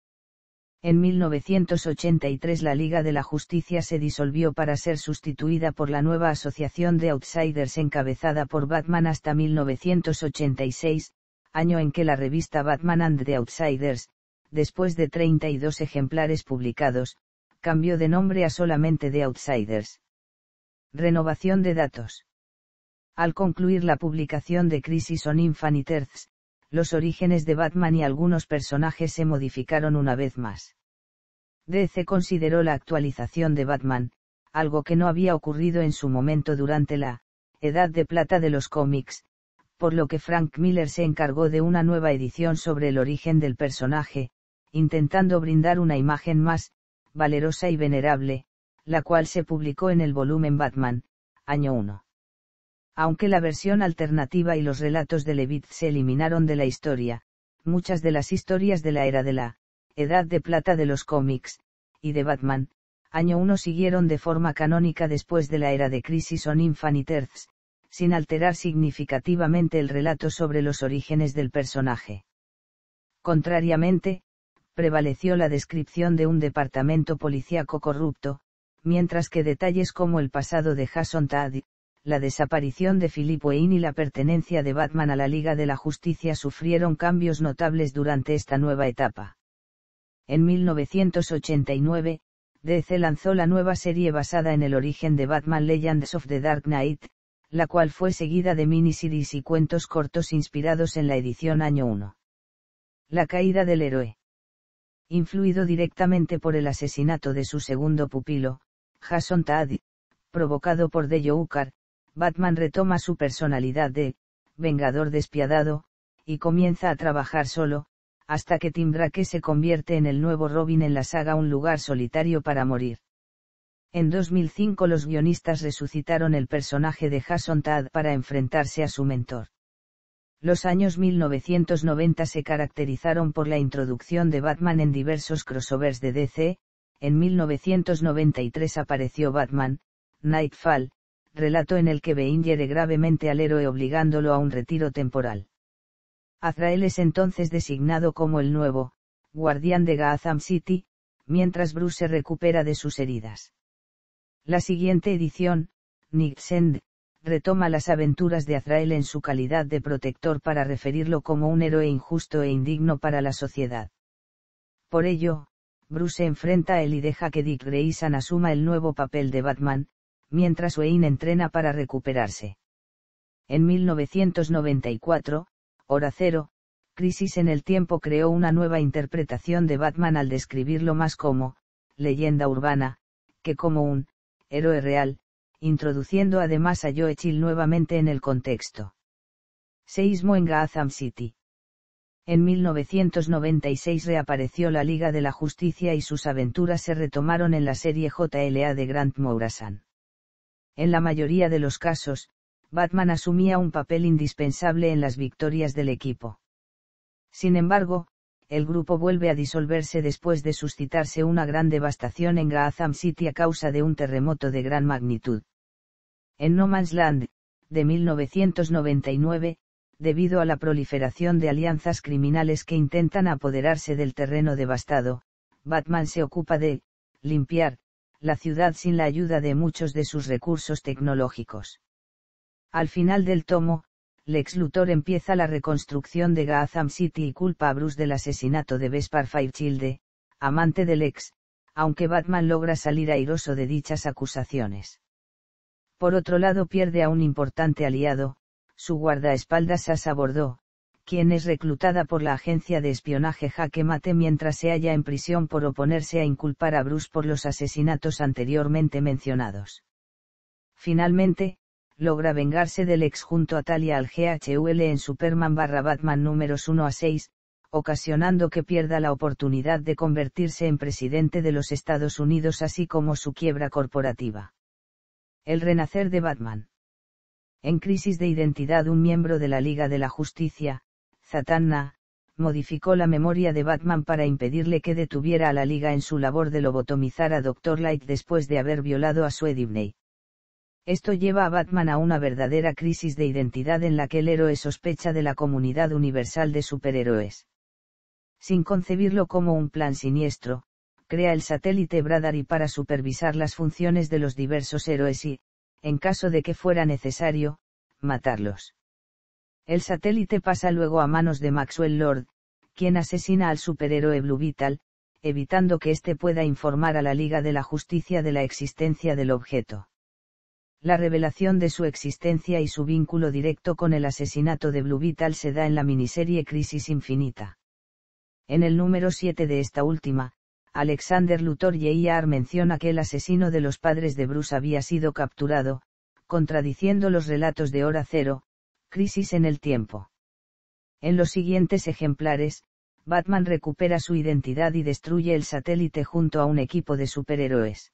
En 1983 la Liga de la Justicia se disolvió para ser sustituida por la nueva Asociación de Outsiders encabezada por Batman hasta 1986, año en que la revista Batman and the Outsiders, después de 32 ejemplares publicados, cambió de nombre a solamente The Outsiders. Renovación de datos. Al concluir la publicación de Crisis on Infinite Earths, los orígenes de Batman y algunos personajes se modificaron una vez más. DC consideró la actualización de Batman, algo que no había ocurrido en su momento durante la Edad de Plata de los cómics, por lo que Frank Miller se encargó de una nueva edición sobre el origen del personaje, intentando brindar una imagen más valerosa y venerable la cual se publicó en el volumen Batman, año 1. Aunque la versión alternativa y los relatos de Levitt se eliminaron de la historia, muchas de las historias de la era de la Edad de Plata de los cómics, y de Batman, año 1 siguieron de forma canónica después de la era de Crisis on Infinite Earths, sin alterar significativamente el relato sobre los orígenes del personaje. Contrariamente, prevaleció la descripción de un departamento policíaco corrupto, mientras que detalles como el pasado de Jason Todd, la desaparición de Philip Wayne y la pertenencia de Batman a la Liga de la Justicia sufrieron cambios notables durante esta nueva etapa. En 1989, DC lanzó la nueva serie basada en el origen de Batman Legends of the Dark Knight, la cual fue seguida de miniseries y cuentos cortos inspirados en la edición año 1. La caída del héroe. Influido directamente por el asesinato de su segundo pupilo, Jason Todd, provocado por The Joker, Batman retoma su personalidad de vengador despiadado, y comienza a trabajar solo, hasta que Tim Drake se convierte en el nuevo Robin en la saga Un lugar solitario para morir. En 2005 los guionistas resucitaron el personaje de Jason Todd para enfrentarse a su mentor. Los años 1990 se caracterizaron por la introducción de Batman en diversos crossovers de DC. En 1993 apareció Batman, Nightfall, relato en el que Bane hiere gravemente al héroe obligándolo a un retiro temporal. Azrael es entonces designado como el nuevo guardián de Gotham City, mientras Bruce se recupera de sus heridas. La siguiente edición, Night's End, retoma las aventuras de Azrael en su calidad de protector para referirlo como un héroe injusto e indigno para la sociedad. Por ello, Bruce se enfrenta a él y deja que Dick Grayson asuma el nuevo papel de Batman, mientras Wayne entrena para recuperarse. En 1994, Hora Cero, Crisis en el Tiempo creó una nueva interpretación de Batman al describirlo más como leyenda urbana, que como un héroe real, introduciendo además a Joe Chill nuevamente en el contexto. Seísmo en Gotham City. En 1996 reapareció la Liga de la Justicia y sus aventuras se retomaron en la serie JLA de Grant Morrison. En la mayoría de los casos, Batman asumía un papel indispensable en las victorias del equipo. Sin embargo, el grupo vuelve a disolverse después de suscitarse una gran devastación en Gotham City a causa de un terremoto de gran magnitud. En No Man's Land, de 1999, debido a la proliferación de alianzas criminales que intentan apoderarse del terreno devastado, Batman se ocupa de limpiar la ciudad sin la ayuda de muchos de sus recursos tecnológicos. Al final del tomo, Lex Luthor empieza la reconstrucción de Gotham City y culpa a Bruce del asesinato de Vesper Fairchild, amante de Lex, aunque Batman logra salir airoso de dichas acusaciones. Por otro lado pierde a un importante aliado, su guardaespaldas Sasha Bordeaux, quien es reclutada por la agencia de espionaje Jaque Mate mientras se halla en prisión por oponerse a inculpar a Bruce por los asesinatos anteriormente mencionados. Finalmente, logra vengarse del ex junto a Talia al GHUL en Superman/Batman números 1 a 6, ocasionando que pierda la oportunidad de convertirse en presidente de los Estados Unidos así como su quiebra corporativa. El renacer de Batman. En Crisis de Identidad un miembro de la Liga de la Justicia, Zatanna, modificó la memoria de Batman para impedirle que detuviera a la Liga en su labor de lobotomizar a Dr. Light después de haber violado a Sue Dibney. Esto lleva a Batman a una verdadera crisis de identidad en la que el héroe sospecha de la comunidad universal de superhéroes. Sin concebirlo como un plan siniestro, crea el satélite Bradbury para supervisar las funciones de los diversos héroes y, en caso de que fuera necesario, matarlos. El satélite pasa luego a manos de Maxwell Lord, quien asesina al superhéroe Blue Beetle, evitando que éste pueda informar a la Liga de la Justicia de la existencia del objeto. La revelación de su existencia y su vínculo directo con el asesinato de Blue Beetle se da en la miniserie Crisis Infinita. En el número 7 de esta última, Alexander Luthor Jr. menciona que el asesino de los padres de Bruce había sido capturado, contradiciendo los relatos de Hora Cero, Crisis en el Tiempo. En los siguientes ejemplares, Batman recupera su identidad y destruye el satélite junto a un equipo de superhéroes.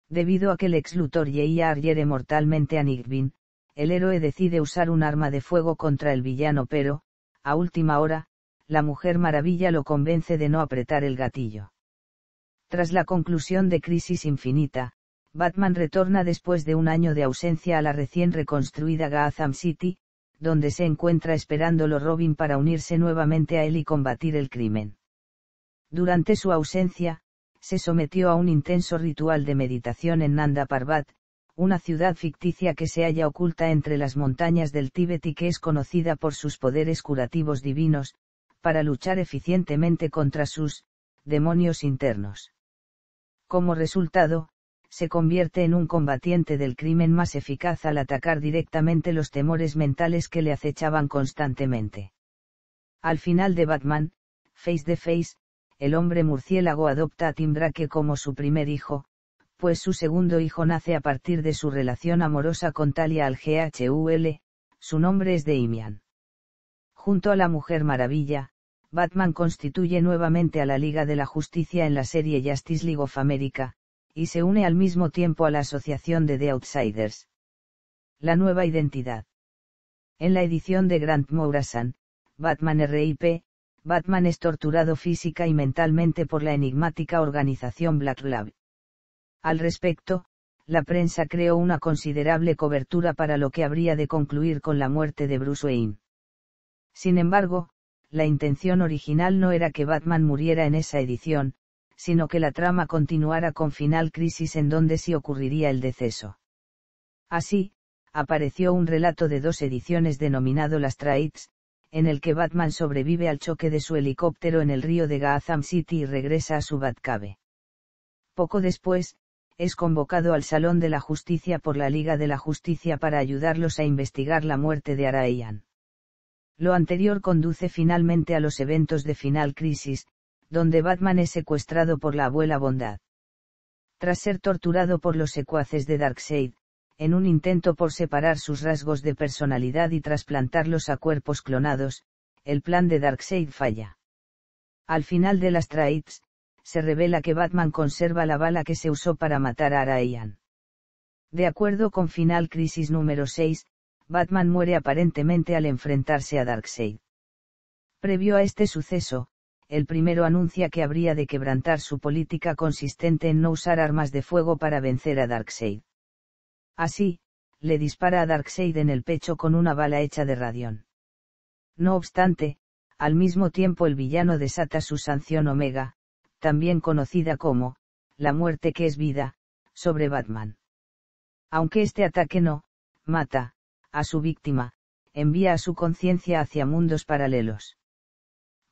Debido a que Lex Luthor hiere mortalmente a Nightwing, el héroe decide usar un arma de fuego contra el villano pero, a última hora, la Mujer Maravilla lo convence de no apretar el gatillo. Tras la conclusión de Crisis Infinita, Batman retorna después de un año de ausencia a la recién reconstruida Gotham City, donde se encuentra esperándolo Robin para unirse nuevamente a él y combatir el crimen. Durante su ausencia, se sometió a un intenso ritual de meditación en Nanda Parbat, una ciudad ficticia que se halla oculta entre las montañas del Tíbet y que es conocida por sus poderes curativos divinos, para luchar eficientemente contra sus demonios internos. Como resultado, se convierte en un combatiente del crimen más eficaz al atacar directamente los temores mentales que le acechaban constantemente. Al final de Batman, Face the Face, el hombre murciélago adopta a Tim Drake como su primer hijo, pues su segundo hijo nace a partir de su relación amorosa con Talia al Ghul, su nombre es Damian. Junto a la Mujer Maravilla, Batman constituye nuevamente a la Liga de la Justicia en la serie Justice League of America, y se une al mismo tiempo a la asociación de The Outsiders. La nueva identidad. En la edición de Grant Morrison, Batman R.I.P., Batman es torturado física y mentalmente por la enigmática organización Black Lab. Al respecto, la prensa creó una considerable cobertura para lo que habría de concluir con la muerte de Bruce Wayne. Sin embargo, la intención original no era que Batman muriera en esa edición, sino que la trama continuara con Final Crisis en donde sí ocurriría el deceso. Así, apareció un relato de 2 ediciones denominado Las Trades, en el que Batman sobrevive al choque de su helicóptero en el río de Gotham City y regresa a su Batcave. Poco después, es convocado al Salón de la Justicia por la Liga de la Justicia para ayudarlos a investigar la muerte de Araiyan. Lo anterior conduce finalmente a los eventos de Final Crisis, donde Batman es secuestrado por la Abuela Bondad. Tras ser torturado por los secuaces de Darkseid, en un intento por separar sus rasgos de personalidad y trasplantarlos a cuerpos clonados, el plan de Darkseid falla. Al final de las Trades, se revela que Batman conserva la bala que se usó para matar a Araiyan. De acuerdo con Final Crisis número 6, Batman muere aparentemente al enfrentarse a Darkseid. Previo a este suceso, el primero anuncia que habría de quebrantar su política consistente en no usar armas de fuego para vencer a Darkseid. Así, le dispara a Darkseid en el pecho con una bala hecha de radión. No obstante, al mismo tiempo el villano desata su sanción Omega, también conocida como, la muerte que es vida, sobre Batman. Aunque este ataque no mata a su víctima, envía a su conciencia hacia mundos paralelos.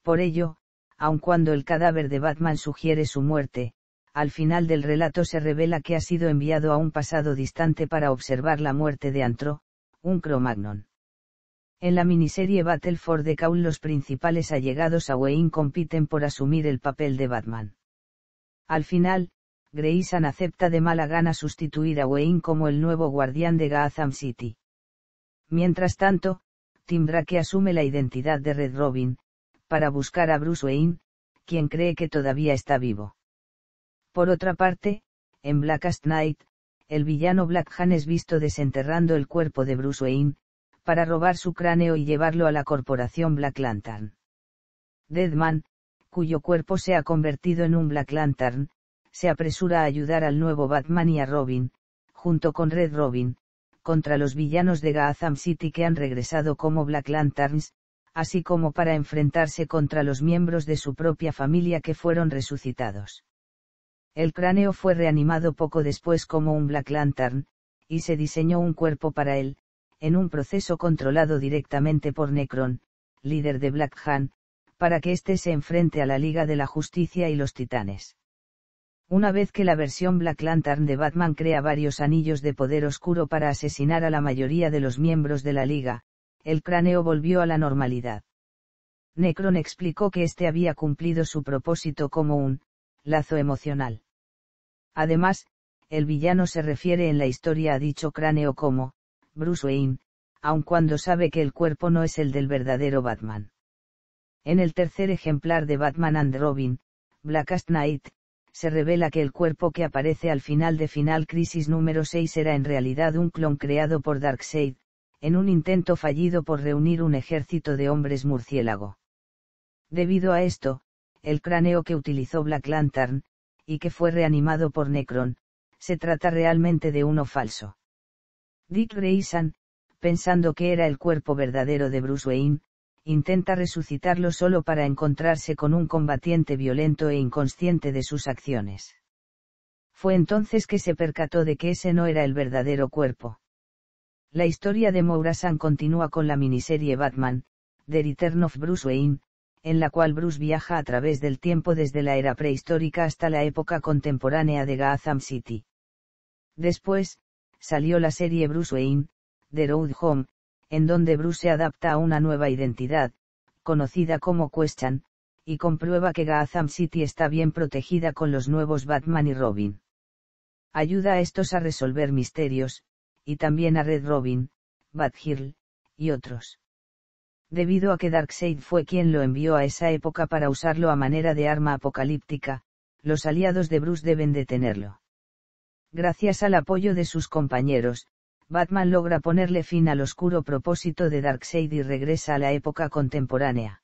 Por ello, aun cuando el cadáver de Batman sugiere su muerte, al final del relato se revela que ha sido enviado a un pasado distante para observar la muerte de Antro, un Cro-Magnon. En la miniserie Battle for the Cowl los principales allegados a Wayne compiten por asumir el papel de Batman. Al final, Grayson acepta de mala gana sustituir a Wayne como el nuevo guardián de Gotham City. Mientras tanto, Tim Drake asume la identidad de Red Robin, para buscar a Bruce Wayne, quien cree que todavía está vivo. Por otra parte, en Blackest Night, el villano Black Hand es visto desenterrando el cuerpo de Bruce Wayne, para robar su cráneo y llevarlo a la corporación Black Lantern. Deadman, cuyo cuerpo se ha convertido en un Black Lantern, se apresura a ayudar al nuevo Batman y a Robin, junto con Red Robin, contra los villanos de Gotham City que han regresado como Black Lanterns, así como para enfrentarse contra los miembros de su propia familia que fueron resucitados. El cráneo fue reanimado poco después como un Black Lantern, y se diseñó un cuerpo para él, en un proceso controlado directamente por Necron, líder de Black Hand, para que éste se enfrente a la Liga de la Justicia y los Titanes. Una vez que la versión Black Lantern de Batman crea varios anillos de poder oscuro para asesinar a la mayoría de los miembros de la Liga, el cráneo volvió a la normalidad. Necron explicó que este había cumplido su propósito como un lazo emocional. Además, el villano se refiere en la historia a dicho cráneo como Bruce Wayne, aun cuando sabe que el cuerpo no es el del verdadero Batman. En el tercer ejemplar de Batman and Robin, Blackest Night, se revela que el cuerpo que aparece al final de Final Crisis número 6 era en realidad un clon creado por Darkseid, en un intento fallido por reunir un ejército de hombres murciélago. Debido a esto, el cráneo que utilizó Black Lantern, y que fue reanimado por Necron, se trata realmente de uno falso. Dick Grayson, pensando que era el cuerpo verdadero de Bruce Wayne, intenta resucitarlo solo para encontrarse con un combatiente violento e inconsciente de sus acciones. Fue entonces que se percató de que ese no era el verdadero cuerpo. La historia de Mourasan continúa con la miniserie Batman, The Return of Bruce Wayne, en la cual Bruce viaja a través del tiempo desde la era prehistórica hasta la época contemporánea de Gotham City. Después, salió la serie Bruce Wayne, The Road Home, en donde Bruce se adapta a una nueva identidad, conocida como Question, y comprueba que Gotham City está bien protegida con los nuevos Batman y Robin. Ayuda a estos a resolver misterios, y también a Red Robin, Batgirl, y otros. Debido a que Darkseid fue quien lo envió a esa época para usarlo a manera de arma apocalíptica, los aliados de Bruce deben detenerlo. Gracias al apoyo de sus compañeros, Batman logra ponerle fin al oscuro propósito de Darkseid y regresa a la época contemporánea.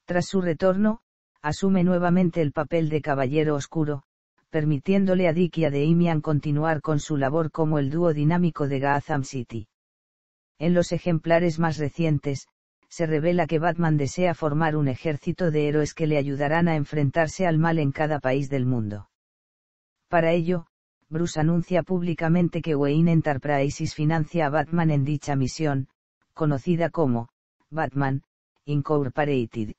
Tras su retorno, asume nuevamente el papel de Caballero Oscuro, permitiéndole a Dick y a Damian continuar con su labor como el dúo dinámico de Gotham City. En los ejemplares más recientes, se revela que Batman desea formar un ejército de héroes que le ayudarán a enfrentarse al mal en cada país del mundo. Para ello, Bruce anuncia públicamente que Wayne Enterprises financia a Batman en dicha misión, conocida como Batman Incorporated.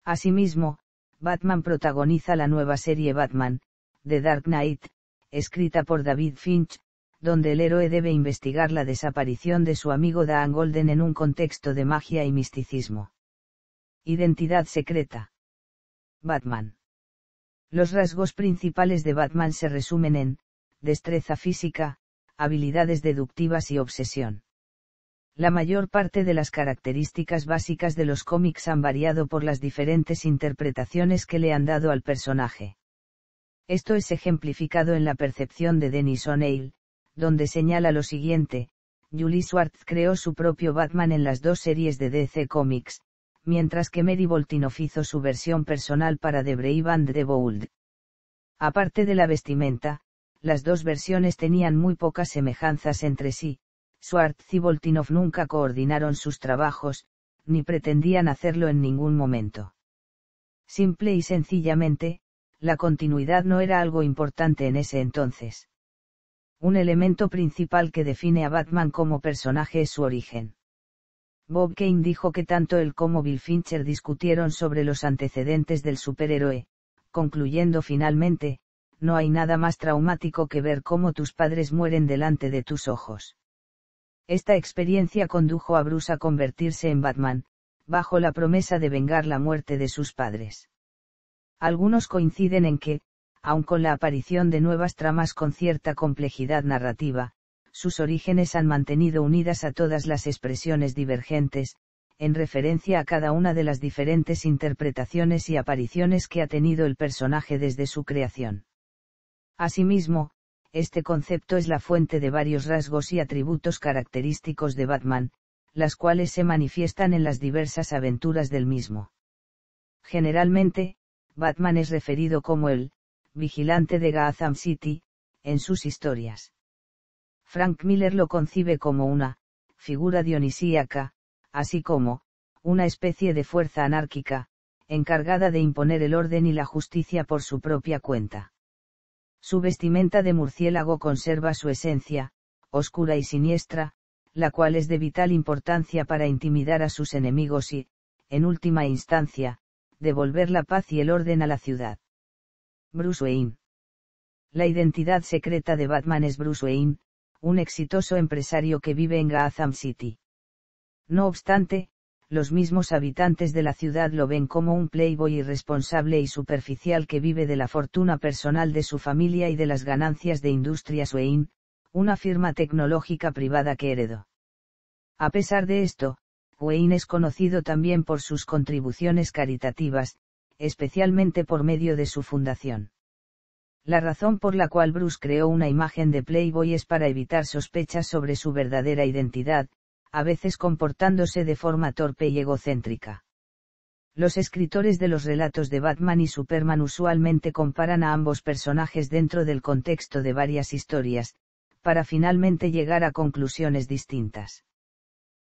Asimismo, Batman protagoniza la nueva serie Batman, The Dark Knight, escrita por David Finch, donde el héroe debe investigar la desaparición de su amigo Dan Golden en un contexto de magia y misticismo. Identidad secreta. Batman. Los rasgos principales de Batman se resumen en destreza física, habilidades deductivas y obsesión. La mayor parte de las características básicas de los cómics han variado por las diferentes interpretaciones que le han dado al personaje. Esto es ejemplificado en la percepción de Dennis O'Neil, donde señala lo siguiente: Julie Schwartz creó su propio Batman en las dos series de DC Comics, mientras que Mary Boltinoff hizo su versión personal para The Brave and the Bold. Aparte de la vestimenta, las dos versiones tenían muy pocas semejanzas entre sí. Schwartz y Boltinoff nunca coordinaron sus trabajos, ni pretendían hacerlo en ningún momento. Simple y sencillamente, la continuidad no era algo importante en ese entonces. Un elemento principal que define a Batman como personaje es su origen. Bob Kane dijo que tanto él como Bill Fincher discutieron sobre los antecedentes del superhéroe, concluyendo finalmente: no hay nada más traumático que ver cómo tus padres mueren delante de tus ojos. Esta experiencia condujo a Bruce a convertirse en Batman, bajo la promesa de vengar la muerte de sus padres. Algunos coinciden en que, aun con la aparición de nuevas tramas con cierta complejidad narrativa, sus orígenes han mantenido unidas a todas las expresiones divergentes, en referencia a cada una de las diferentes interpretaciones y apariciones que ha tenido el personaje desde su creación. Asimismo, este concepto es la fuente de varios rasgos y atributos característicos de Batman, las cuales se manifiestan en las diversas aventuras del mismo. Generalmente, Batman es referido como el vigilante de Gotham City, en sus historias. Frank Miller lo concibe como una figura dionisíaca, así como una especie de fuerza anárquica, encargada de imponer el orden y la justicia por su propia cuenta. Su vestimenta de murciélago conserva su esencia, oscura y siniestra, la cual es de vital importancia para intimidar a sus enemigos y, en última instancia, devolver la paz y el orden a la ciudad. Bruce Wayne. La identidad secreta de Batman es Bruce Wayne, un exitoso empresario que vive en Gotham City. No obstante, los mismos habitantes de la ciudad lo ven como un playboy irresponsable y superficial que vive de la fortuna personal de su familia y de las ganancias de Industrias Wayne, una firma tecnológica privada que heredó. A pesar de esto, Wayne es conocido también por sus contribuciones caritativas, especialmente por medio de su fundación. La razón por la cual Bruce creó una imagen de Playboy es para evitar sospechas sobre su verdadera identidad, a veces comportándose de forma torpe y egocéntrica. Los escritores de los relatos de Batman y Superman usualmente comparan a ambos personajes dentro del contexto de varias historias, para finalmente llegar a conclusiones distintas.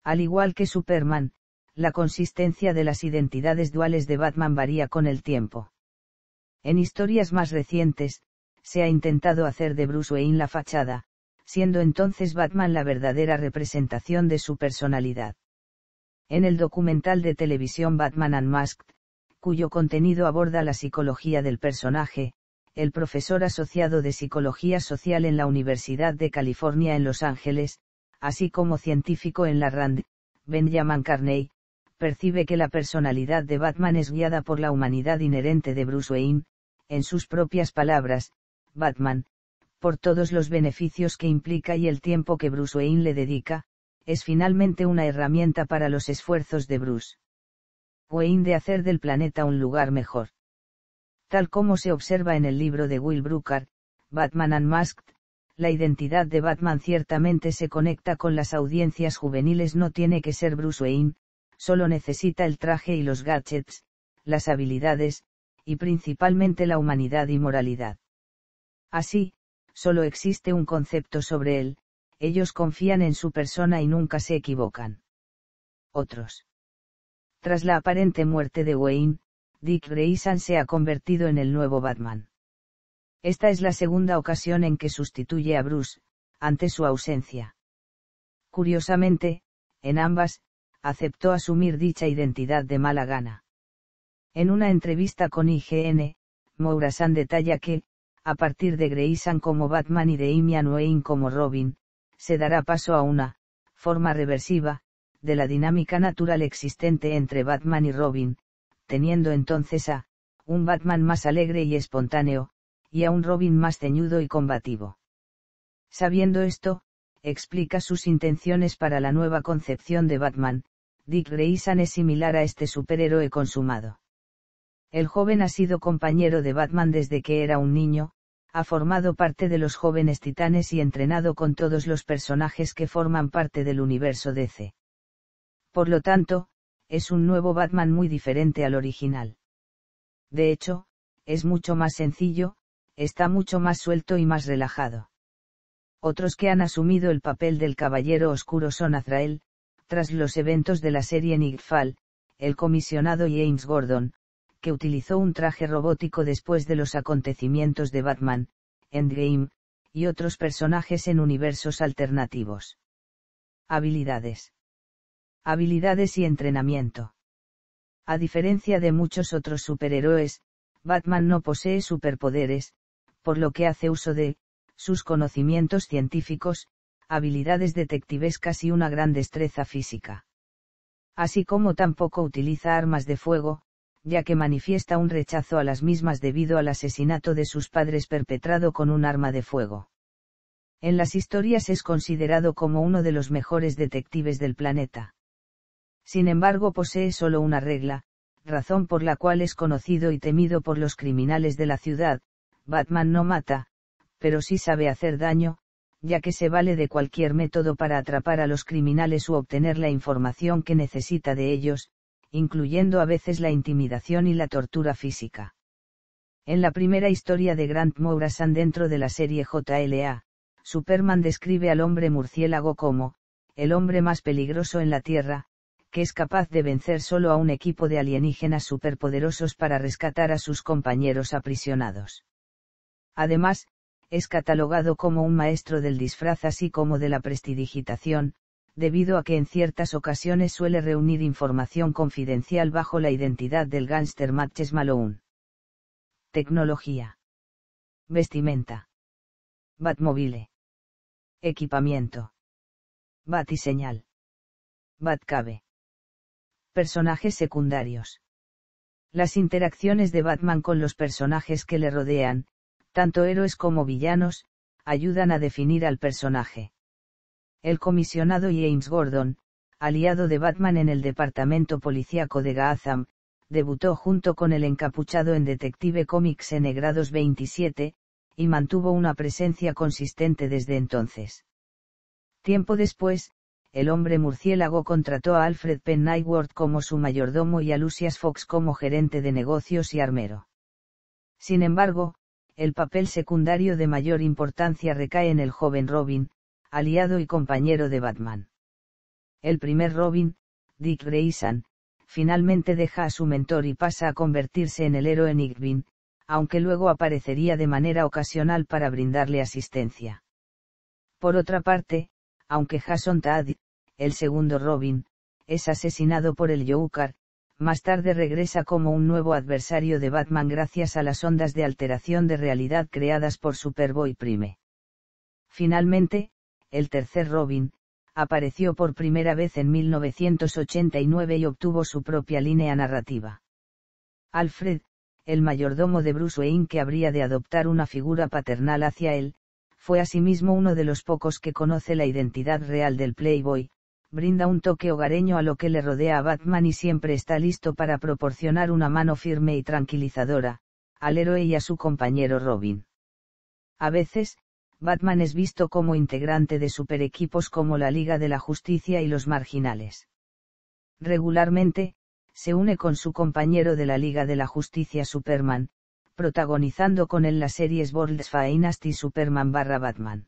Al igual que Superman, la consistencia de las identidades duales de Batman varía con el tiempo. En historias más recientes, se ha intentado hacer de Bruce Wayne la fachada, siendo entonces Batman la verdadera representación de su personalidad. En el documental de televisión Batman Unmasked, cuyo contenido aborda la psicología del personaje, el profesor asociado de Psicología Social en la Universidad de California en Los Ángeles, así como científico en la RAND, Benjamin Carney, percibe que la personalidad de Batman es guiada por la humanidad inherente de Bruce Wayne, en sus propias palabras, Batman, por todos los beneficios que implica y el tiempo que Bruce Wayne le dedica, es finalmente una herramienta para los esfuerzos de Bruce Wayne de hacer del planeta un lugar mejor. Tal como se observa en el libro de Will Bruckner, Batman Unmasked, la identidad de Batman ciertamente se conecta con las audiencias juveniles. No tiene que ser Bruce Wayne, solo necesita el traje y los gadgets, las habilidades, y principalmente la humanidad y moralidad. Así, solo existe un concepto sobre él, ellos confían en su persona y nunca se equivocan. Otros. Tras la aparente muerte de Wayne, Dick Grayson se ha convertido en el nuevo Batman. Esta es la segunda ocasión en que sustituye a Bruce, ante su ausencia. Curiosamente, en ambas, aceptó asumir dicha identidad de mala gana. En una entrevista con IGN, Mourasan detalla que, a partir de Grayson como Batman y de Damian Wayne como Robin, se dará paso a una forma reversiva de la dinámica natural existente entre Batman y Robin, teniendo entonces a un Batman más alegre y espontáneo, y a un Robin más ceñudo y combativo. Sabiendo esto, explica sus intenciones para la nueva concepción de Batman. Dick Grayson es similar a este superhéroe consumado. El joven ha sido compañero de Batman desde que era un niño, ha formado parte de los Jóvenes Titanes y entrenado con todos los personajes que forman parte del universo DC. Por lo tanto, es un nuevo Batman muy diferente al original. De hecho, es mucho más sencillo, está mucho más suelto y más relajado. Otros que han asumido el papel del Caballero Oscuro son Azrael, tras los eventos de la serie Nightfall, el comisionado James Gordon, que utilizó un traje robótico después de los acontecimientos de Batman, Endgame, y otros personajes en universos alternativos. Habilidades. Habilidades y entrenamiento. A diferencia de muchos otros superhéroes, Batman no posee superpoderes, por lo que hace uso de sus conocimientos científicos, habilidades detectivescas y una gran destreza física. Así como tampoco utiliza armas de fuego, ya que manifiesta un rechazo a las mismas debido al asesinato de sus padres perpetrado con un arma de fuego. En las historias es considerado como uno de los mejores detectives del planeta. Sin embargo, posee solo una regla, razón por la cual es conocido y temido por los criminales de la ciudad: Batman no mata, pero sí sabe hacer daño, ya que se vale de cualquier método para atrapar a los criminales u obtener la información que necesita de ellos, incluyendo a veces la intimidación y la tortura física. En la primera historia de Grant Morrison dentro de la serie JLA, Superman describe al hombre murciélago como el hombre más peligroso en la Tierra, que es capaz de vencer solo a un equipo de alienígenas superpoderosos para rescatar a sus compañeros aprisionados. Además, es catalogado como un maestro del disfraz así como de la prestidigitación, debido a que en ciertas ocasiones suele reunir información confidencial bajo la identidad del gángster Marcus Malone. Tecnología. Vestimenta. Batmobile. Equipamiento. Batiseñal. Batcave. Personajes secundarios. Las interacciones de Batman con los personajes que le rodean, tanto héroes como villanos, ayudan a definir al personaje. El comisionado James Gordon, aliado de Batman en el departamento policíaco de Gotham, debutó junto con el encapuchado en Detective Comics en Grados 27, y mantuvo una presencia consistente desde entonces. Tiempo después, el hombre murciélago contrató a Alfred Pennyworth como su mayordomo y a Lucius Fox como gerente de negocios y armero. Sin embargo, el papel secundario de mayor importancia recae en el joven Robin, aliado y compañero de Batman. El primer Robin, Dick Grayson, finalmente deja a su mentor y pasa a convertirse en el héroe Nightwing, aunque luego aparecería de manera ocasional para brindarle asistencia. Por otra parte, aunque Jason Todd, el segundo Robin, es asesinado por el Joker, más tarde regresa como un nuevo adversario de Batman gracias a las ondas de alteración de realidad creadas por Superboy Prime. Finalmente, el tercer Robin, apareció por primera vez en 1989 y obtuvo su propia línea narrativa. Alfred, el mayordomo de Bruce Wayne que habría de adoptar una figura paternal hacia él, fue asimismo uno de los pocos que conoce la identidad real del Playboy, brinda un toque hogareño a lo que le rodea a Batman y siempre está listo para proporcionar una mano firme y tranquilizadora, al héroe y a su compañero Robin. A veces, Batman es visto como integrante de superequipos como la Liga de la Justicia y los Marginales. Regularmente, se une con su compañero de la Liga de la Justicia Superman, protagonizando con él las series World's Finest y Superman/Batman.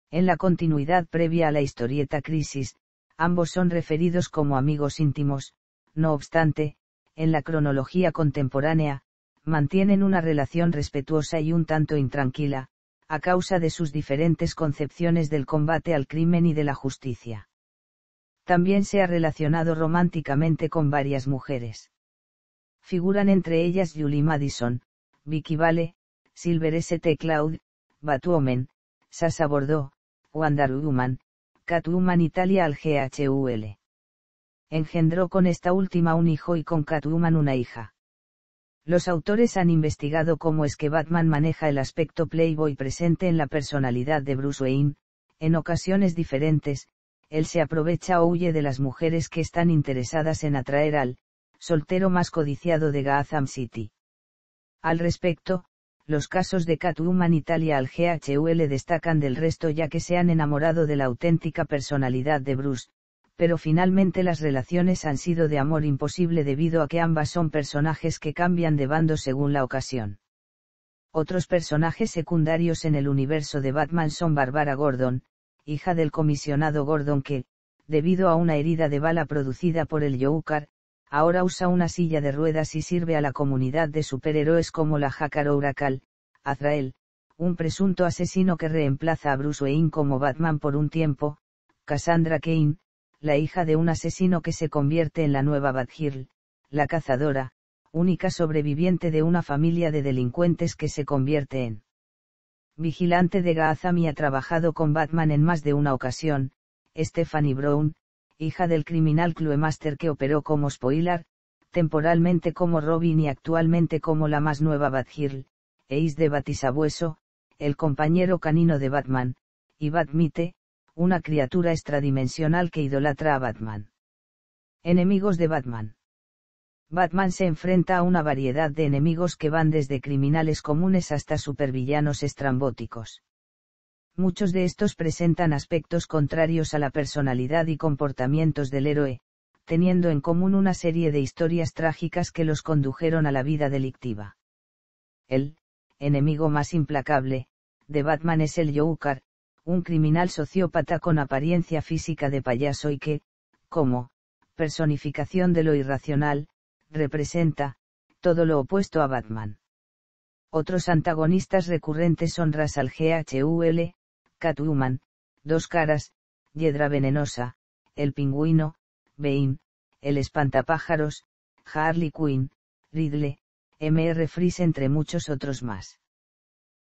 En la continuidad previa a la historieta Crisis, ambos son referidos como amigos íntimos, no obstante, en la cronología contemporánea, mantienen una relación respetuosa y un tanto intranquila, a causa de sus diferentes concepciones del combate al crimen y de la justicia. También se ha relacionado románticamente con varias mujeres. Figuran entre ellas Julie Madison, Vicky Vale, Silver St. Cloud, Batwoman, Sasha Bordeaux, Wonder Woman, Catwoman y Talia al Ghul. Engendró con esta última un hijo y con Catwoman una hija. Los autores han investigado cómo es que Batman maneja el aspecto Playboy presente en la personalidad de Bruce Wayne. En ocasiones diferentes, él se aprovecha o huye de las mujeres que están interesadas en atraer al soltero más codiciado de Gotham City. Al respecto, los casos de Catwoman y Talia al Ghul destacan del resto ya que se han enamorado de la auténtica personalidad de Bruce, pero finalmente las relaciones han sido de amor imposible debido a que ambas son personajes que cambian de bando según la ocasión. Otros personajes secundarios en el universo de Batman son Barbara Gordon, hija del comisionado Gordon que, debido a una herida de bala producida por el Joker, ahora usa una silla de ruedas y sirve a la comunidad de superhéroes como la Hacker Oracle, Azrael, un presunto asesino que reemplaza a Bruce Wayne como Batman por un tiempo, Cassandra Cain, la hija de un asesino que se convierte en la nueva Batgirl, la cazadora, única sobreviviente de una familia de delincuentes que se convierte en vigilante de Gotham y ha trabajado con Batman en más de una ocasión, Stephanie Brown, hija del criminal Clue Master que operó como Spoiler, temporalmente como Robin y actualmente como la más nueva Batgirl, Ace de Batisabueso, el compañero canino de Batman, y Batmite, una criatura extradimensional que idolatra a Batman. Enemigos de Batman. Batman se enfrenta a una variedad de enemigos que van desde criminales comunes hasta supervillanos estrambóticos. Muchos de estos presentan aspectos contrarios a la personalidad y comportamientos del héroe, teniendo en común una serie de historias trágicas que los condujeron a la vida delictiva. El enemigo más implacable de Batman es el Joker, un criminal sociópata con apariencia física de payaso y que, como personificación de lo irracional, representa todo lo opuesto a Batman. Otros antagonistas recurrentes son Ra's al Ghul, Catwoman, Dos Caras, Hiedra Venenosa, el Pingüino, Bane, el Espantapájaros, Harley Quinn, Riddle, Mr. Freeze entre muchos otros más.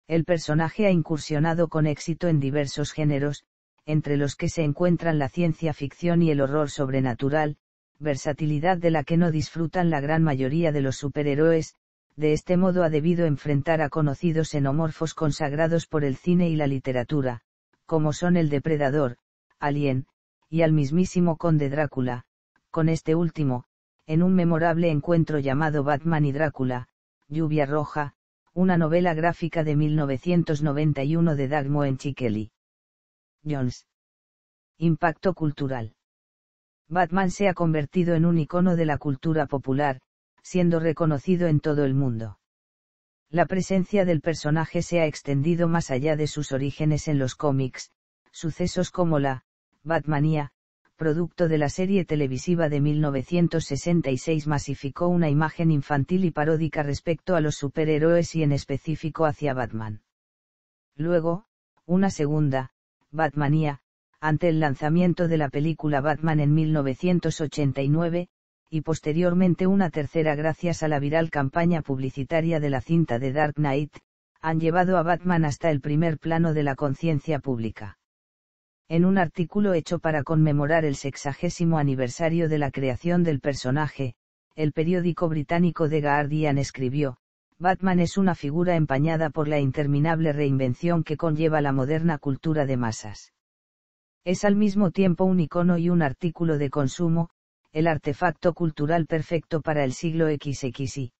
El personaje ha incursionado con éxito en diversos géneros, entre los que se encuentran la ciencia ficción y el horror sobrenatural, versatilidad de la que no disfrutan la gran mayoría de los superhéroes. De este modo ha debido enfrentar a conocidos xenomorfos consagrados por el cine y la literatura, como son el Depredador, Alien, y al mismísimo Conde Drácula, con este último, en un memorable encuentro llamado Batman y Drácula, Lluvia Roja, una novela gráfica de 1991 de Doug Moenchik-Eli. Jones. Impacto cultural. Batman se ha convertido en un icono de la cultura popular, siendo reconocido en todo el mundo. La presencia del personaje se ha extendido más allá de sus orígenes en los cómics. Sucesos como la Batmanía, producto de la serie televisiva de 1966, masificó una imagen infantil y paródica respecto a los superhéroes y en específico hacia Batman. Luego, una segunda, Batmanía, ante el lanzamiento de la película Batman en 1989, y posteriormente una tercera gracias a la viral campaña publicitaria de la cinta de Dark Knight, han llevado a Batman hasta el primer plano de la conciencia pública. En un artículo hecho para conmemorar el 60º aniversario de la creación del personaje, el periódico británico The Guardian escribió: Batman es una figura empañada por la interminable reinvención que conlleva la moderna cultura de masas. Es al mismo tiempo un icono y un artículo de consumo, el artefacto cultural perfecto para el siglo XXI.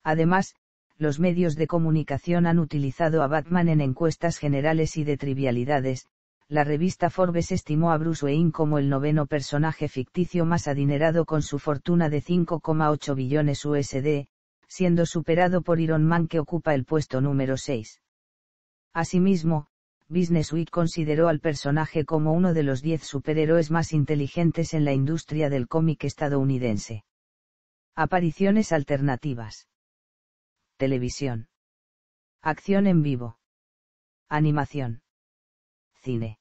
Además, los medios de comunicación han utilizado a Batman en encuestas generales y de trivialidades. La revista Forbes estimó a Bruce Wayne como el 9º personaje ficticio más adinerado con su fortuna de 5,8 billones USD, siendo superado por Iron Man, que ocupa el puesto número 6. Asimismo, Business Week consideró al personaje como uno de los 10 superhéroes más inteligentes en la industria del cómic estadounidense. Apariciones alternativas. Televisión. Acción en vivo. Animación. Cine.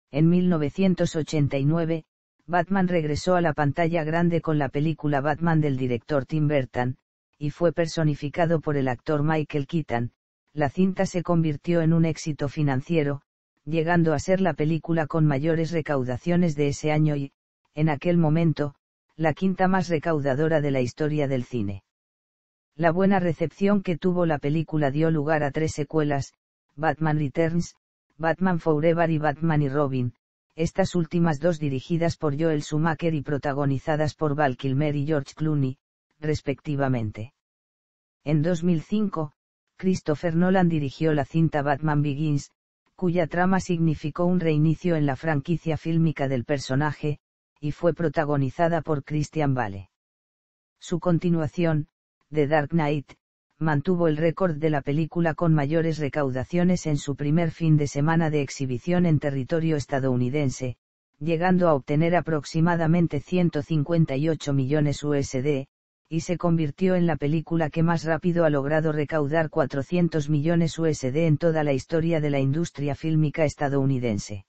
En 1989, Batman regresó a la pantalla grande con la película Batman del director Tim Burton, y fue personificado por el actor Michael Keaton. La cinta se convirtió en un éxito financiero, llegando a ser la película con mayores recaudaciones de ese año y, en aquel momento, la quinta más recaudadora de la historia del cine. La buena recepción que tuvo la película dio lugar a 3 secuelas: Batman Returns, Batman Forever y Batman y Robin, estas últimas 2 dirigidas por Joel Schumacher y protagonizadas por Val Kilmer y George Clooney, respectivamente. En 2005, Christopher Nolan dirigió la cinta Batman Begins, cuya trama significó un reinicio en la franquicia fílmica del personaje, y fue protagonizada por Christian Bale. Su continuación, The Dark Knight, mantuvo el récord de la película con mayores recaudaciones en su primer fin de semana de exhibición en territorio estadounidense, llegando a obtener aproximadamente 158 millones USD, y se convirtió en la película que más rápido ha logrado recaudar 400 millones USD en toda la historia de la industria fílmica estadounidense.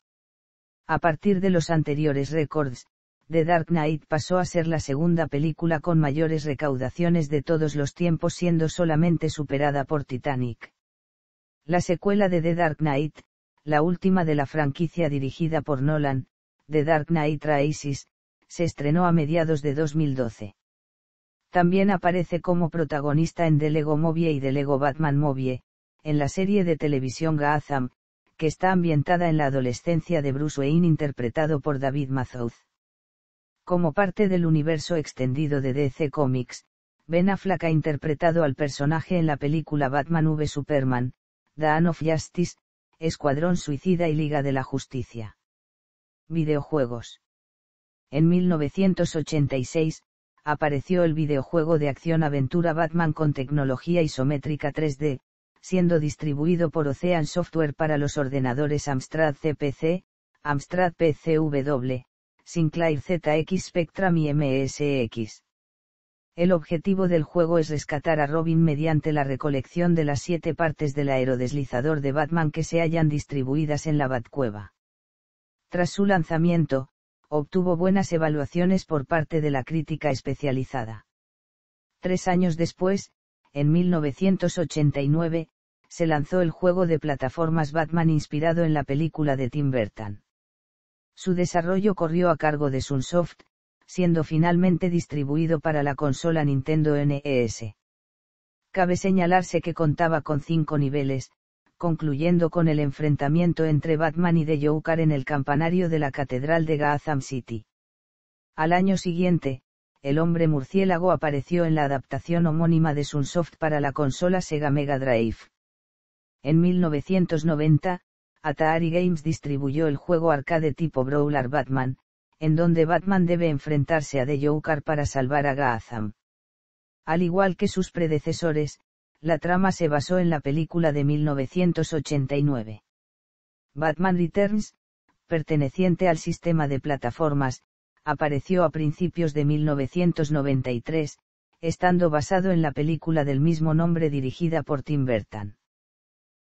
A partir de los anteriores récords, The Dark Knight pasó a ser la segunda película con mayores recaudaciones de todos los tiempos, siendo solamente superada por Titanic. La secuela de The Dark Knight, la última de la franquicia dirigida por Nolan, The Dark Knight Rises, se estrenó a mediados de 2012. También aparece como protagonista en The Lego Movie y The Lego Batman Movie, en la serie de televisión Gotham, que está ambientada en la adolescencia de Bruce Wayne interpretado por David Mazouz. Como parte del universo extendido de DC Comics, Ben Affleck ha interpretado al personaje en la película Batman v Superman, Dawn of Justice, Escuadrón Suicida y Liga de la Justicia. Videojuegos. En 1986, apareció el videojuego de acción-aventura Batman con tecnología isométrica 3D, siendo distribuido por Ocean Software para los ordenadores Amstrad CPC, Amstrad PCW, Sinclair ZX Spectrum y MSX. El objetivo del juego es rescatar a Robin mediante la recolección de las 7 partes del aerodeslizador de Batman que se hallan distribuidas en la Batcueva. Tras su lanzamiento, obtuvo buenas evaluaciones por parte de la crítica especializada. 3 años después, en 1989, se lanzó el juego de plataformas Batman inspirado en la película de Tim Burton. Su desarrollo corrió a cargo de Sunsoft, siendo finalmente distribuido para la consola Nintendo NES. Cabe señalarse que contaba con 5 niveles, concluyendo con el enfrentamiento entre Batman y The Joker en el campanario de la Catedral de Gotham City. Al año siguiente, el hombre murciélago apareció en la adaptación homónima de Sunsoft para la consola Sega Mega Drive. En 1990, Atari Games distribuyó el juego arcade tipo Brawler Batman, en donde Batman debe enfrentarse a The Joker para salvar a Gotham. Al igual que sus predecesores, la trama se basó en la película de 1989. Batman Returns, perteneciente al sistema de plataformas, apareció a principios de 1993, estando basado en la película del mismo nombre dirigida por Tim Burton.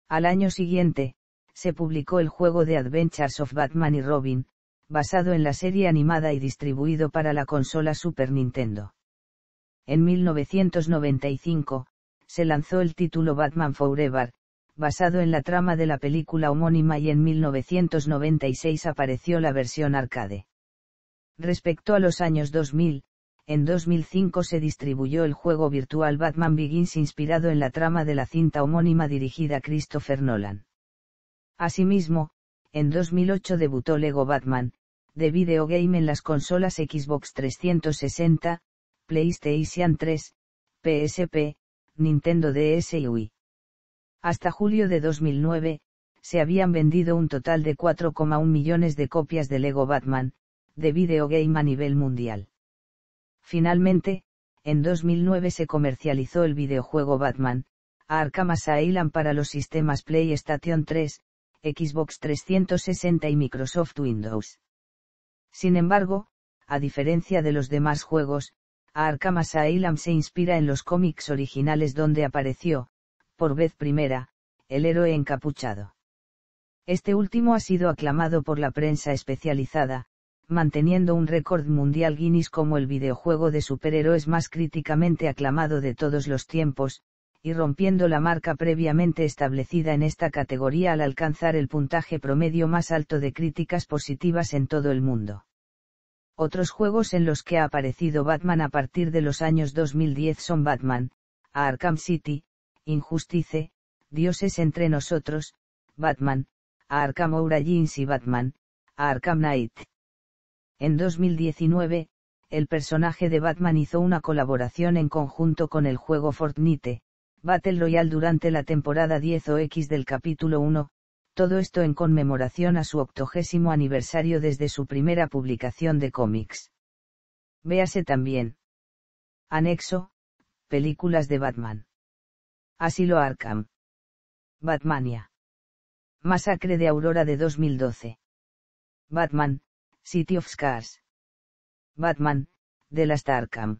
Al año siguiente, se publicó el juego The Adventures of Batman y Robin, basado en la serie animada y distribuido para la consola Super Nintendo. En 1995, se lanzó el título Batman Forever, basado en la trama de la película homónima, y en 1996 apareció la versión arcade. Respecto a los años 2000, en 2005 se distribuyó el juego virtual Batman Begins inspirado en la trama de la cinta homónima dirigida Christopher Nolan. Asimismo, en 2008 debutó Lego Batman, The Video Game en las consolas Xbox 360, PlayStation 3, PSP, Nintendo DS y Wii. Hasta julio de 2009, se habían vendido un total de 4,1 millones de copias de Lego Batman, The Video Game a nivel mundial. Finalmente, en 2009 se comercializó el videojuego Batman, Arkham Asylum para los sistemas PlayStation 3, Xbox 360 y Microsoft Windows. Sin embargo, a diferencia de los demás juegos, Arkham Asylum se inspira en los cómics originales donde apareció, por vez primera, el héroe encapuchado. Este último ha sido aclamado por la prensa especializada, manteniendo un récord mundial Guinness como el videojuego de superhéroes más críticamente aclamado de todos los tiempos, y rompiendo la marca previamente establecida en esta categoría al alcanzar el puntaje promedio más alto de críticas positivas en todo el mundo. Otros juegos en los que ha aparecido Batman a partir de los años 2010 son Batman, Arkham City, Injustice, Dioses entre nosotros, Batman, Arkham Origins y Batman, Arkham Knight. En 2019, el personaje de Batman hizo una colaboración en conjunto con el juego Fortnite, Battle Royale durante la temporada 10 o X del capítulo 1, todo esto en conmemoración a su 80º aniversario desde su primera publicación de cómics. Véase también. Anexo, películas de Batman. Asilo Arkham. Batmania. Masacre de Aurora de 2012. Batman, City of Scars. Batman, The Last Arkham.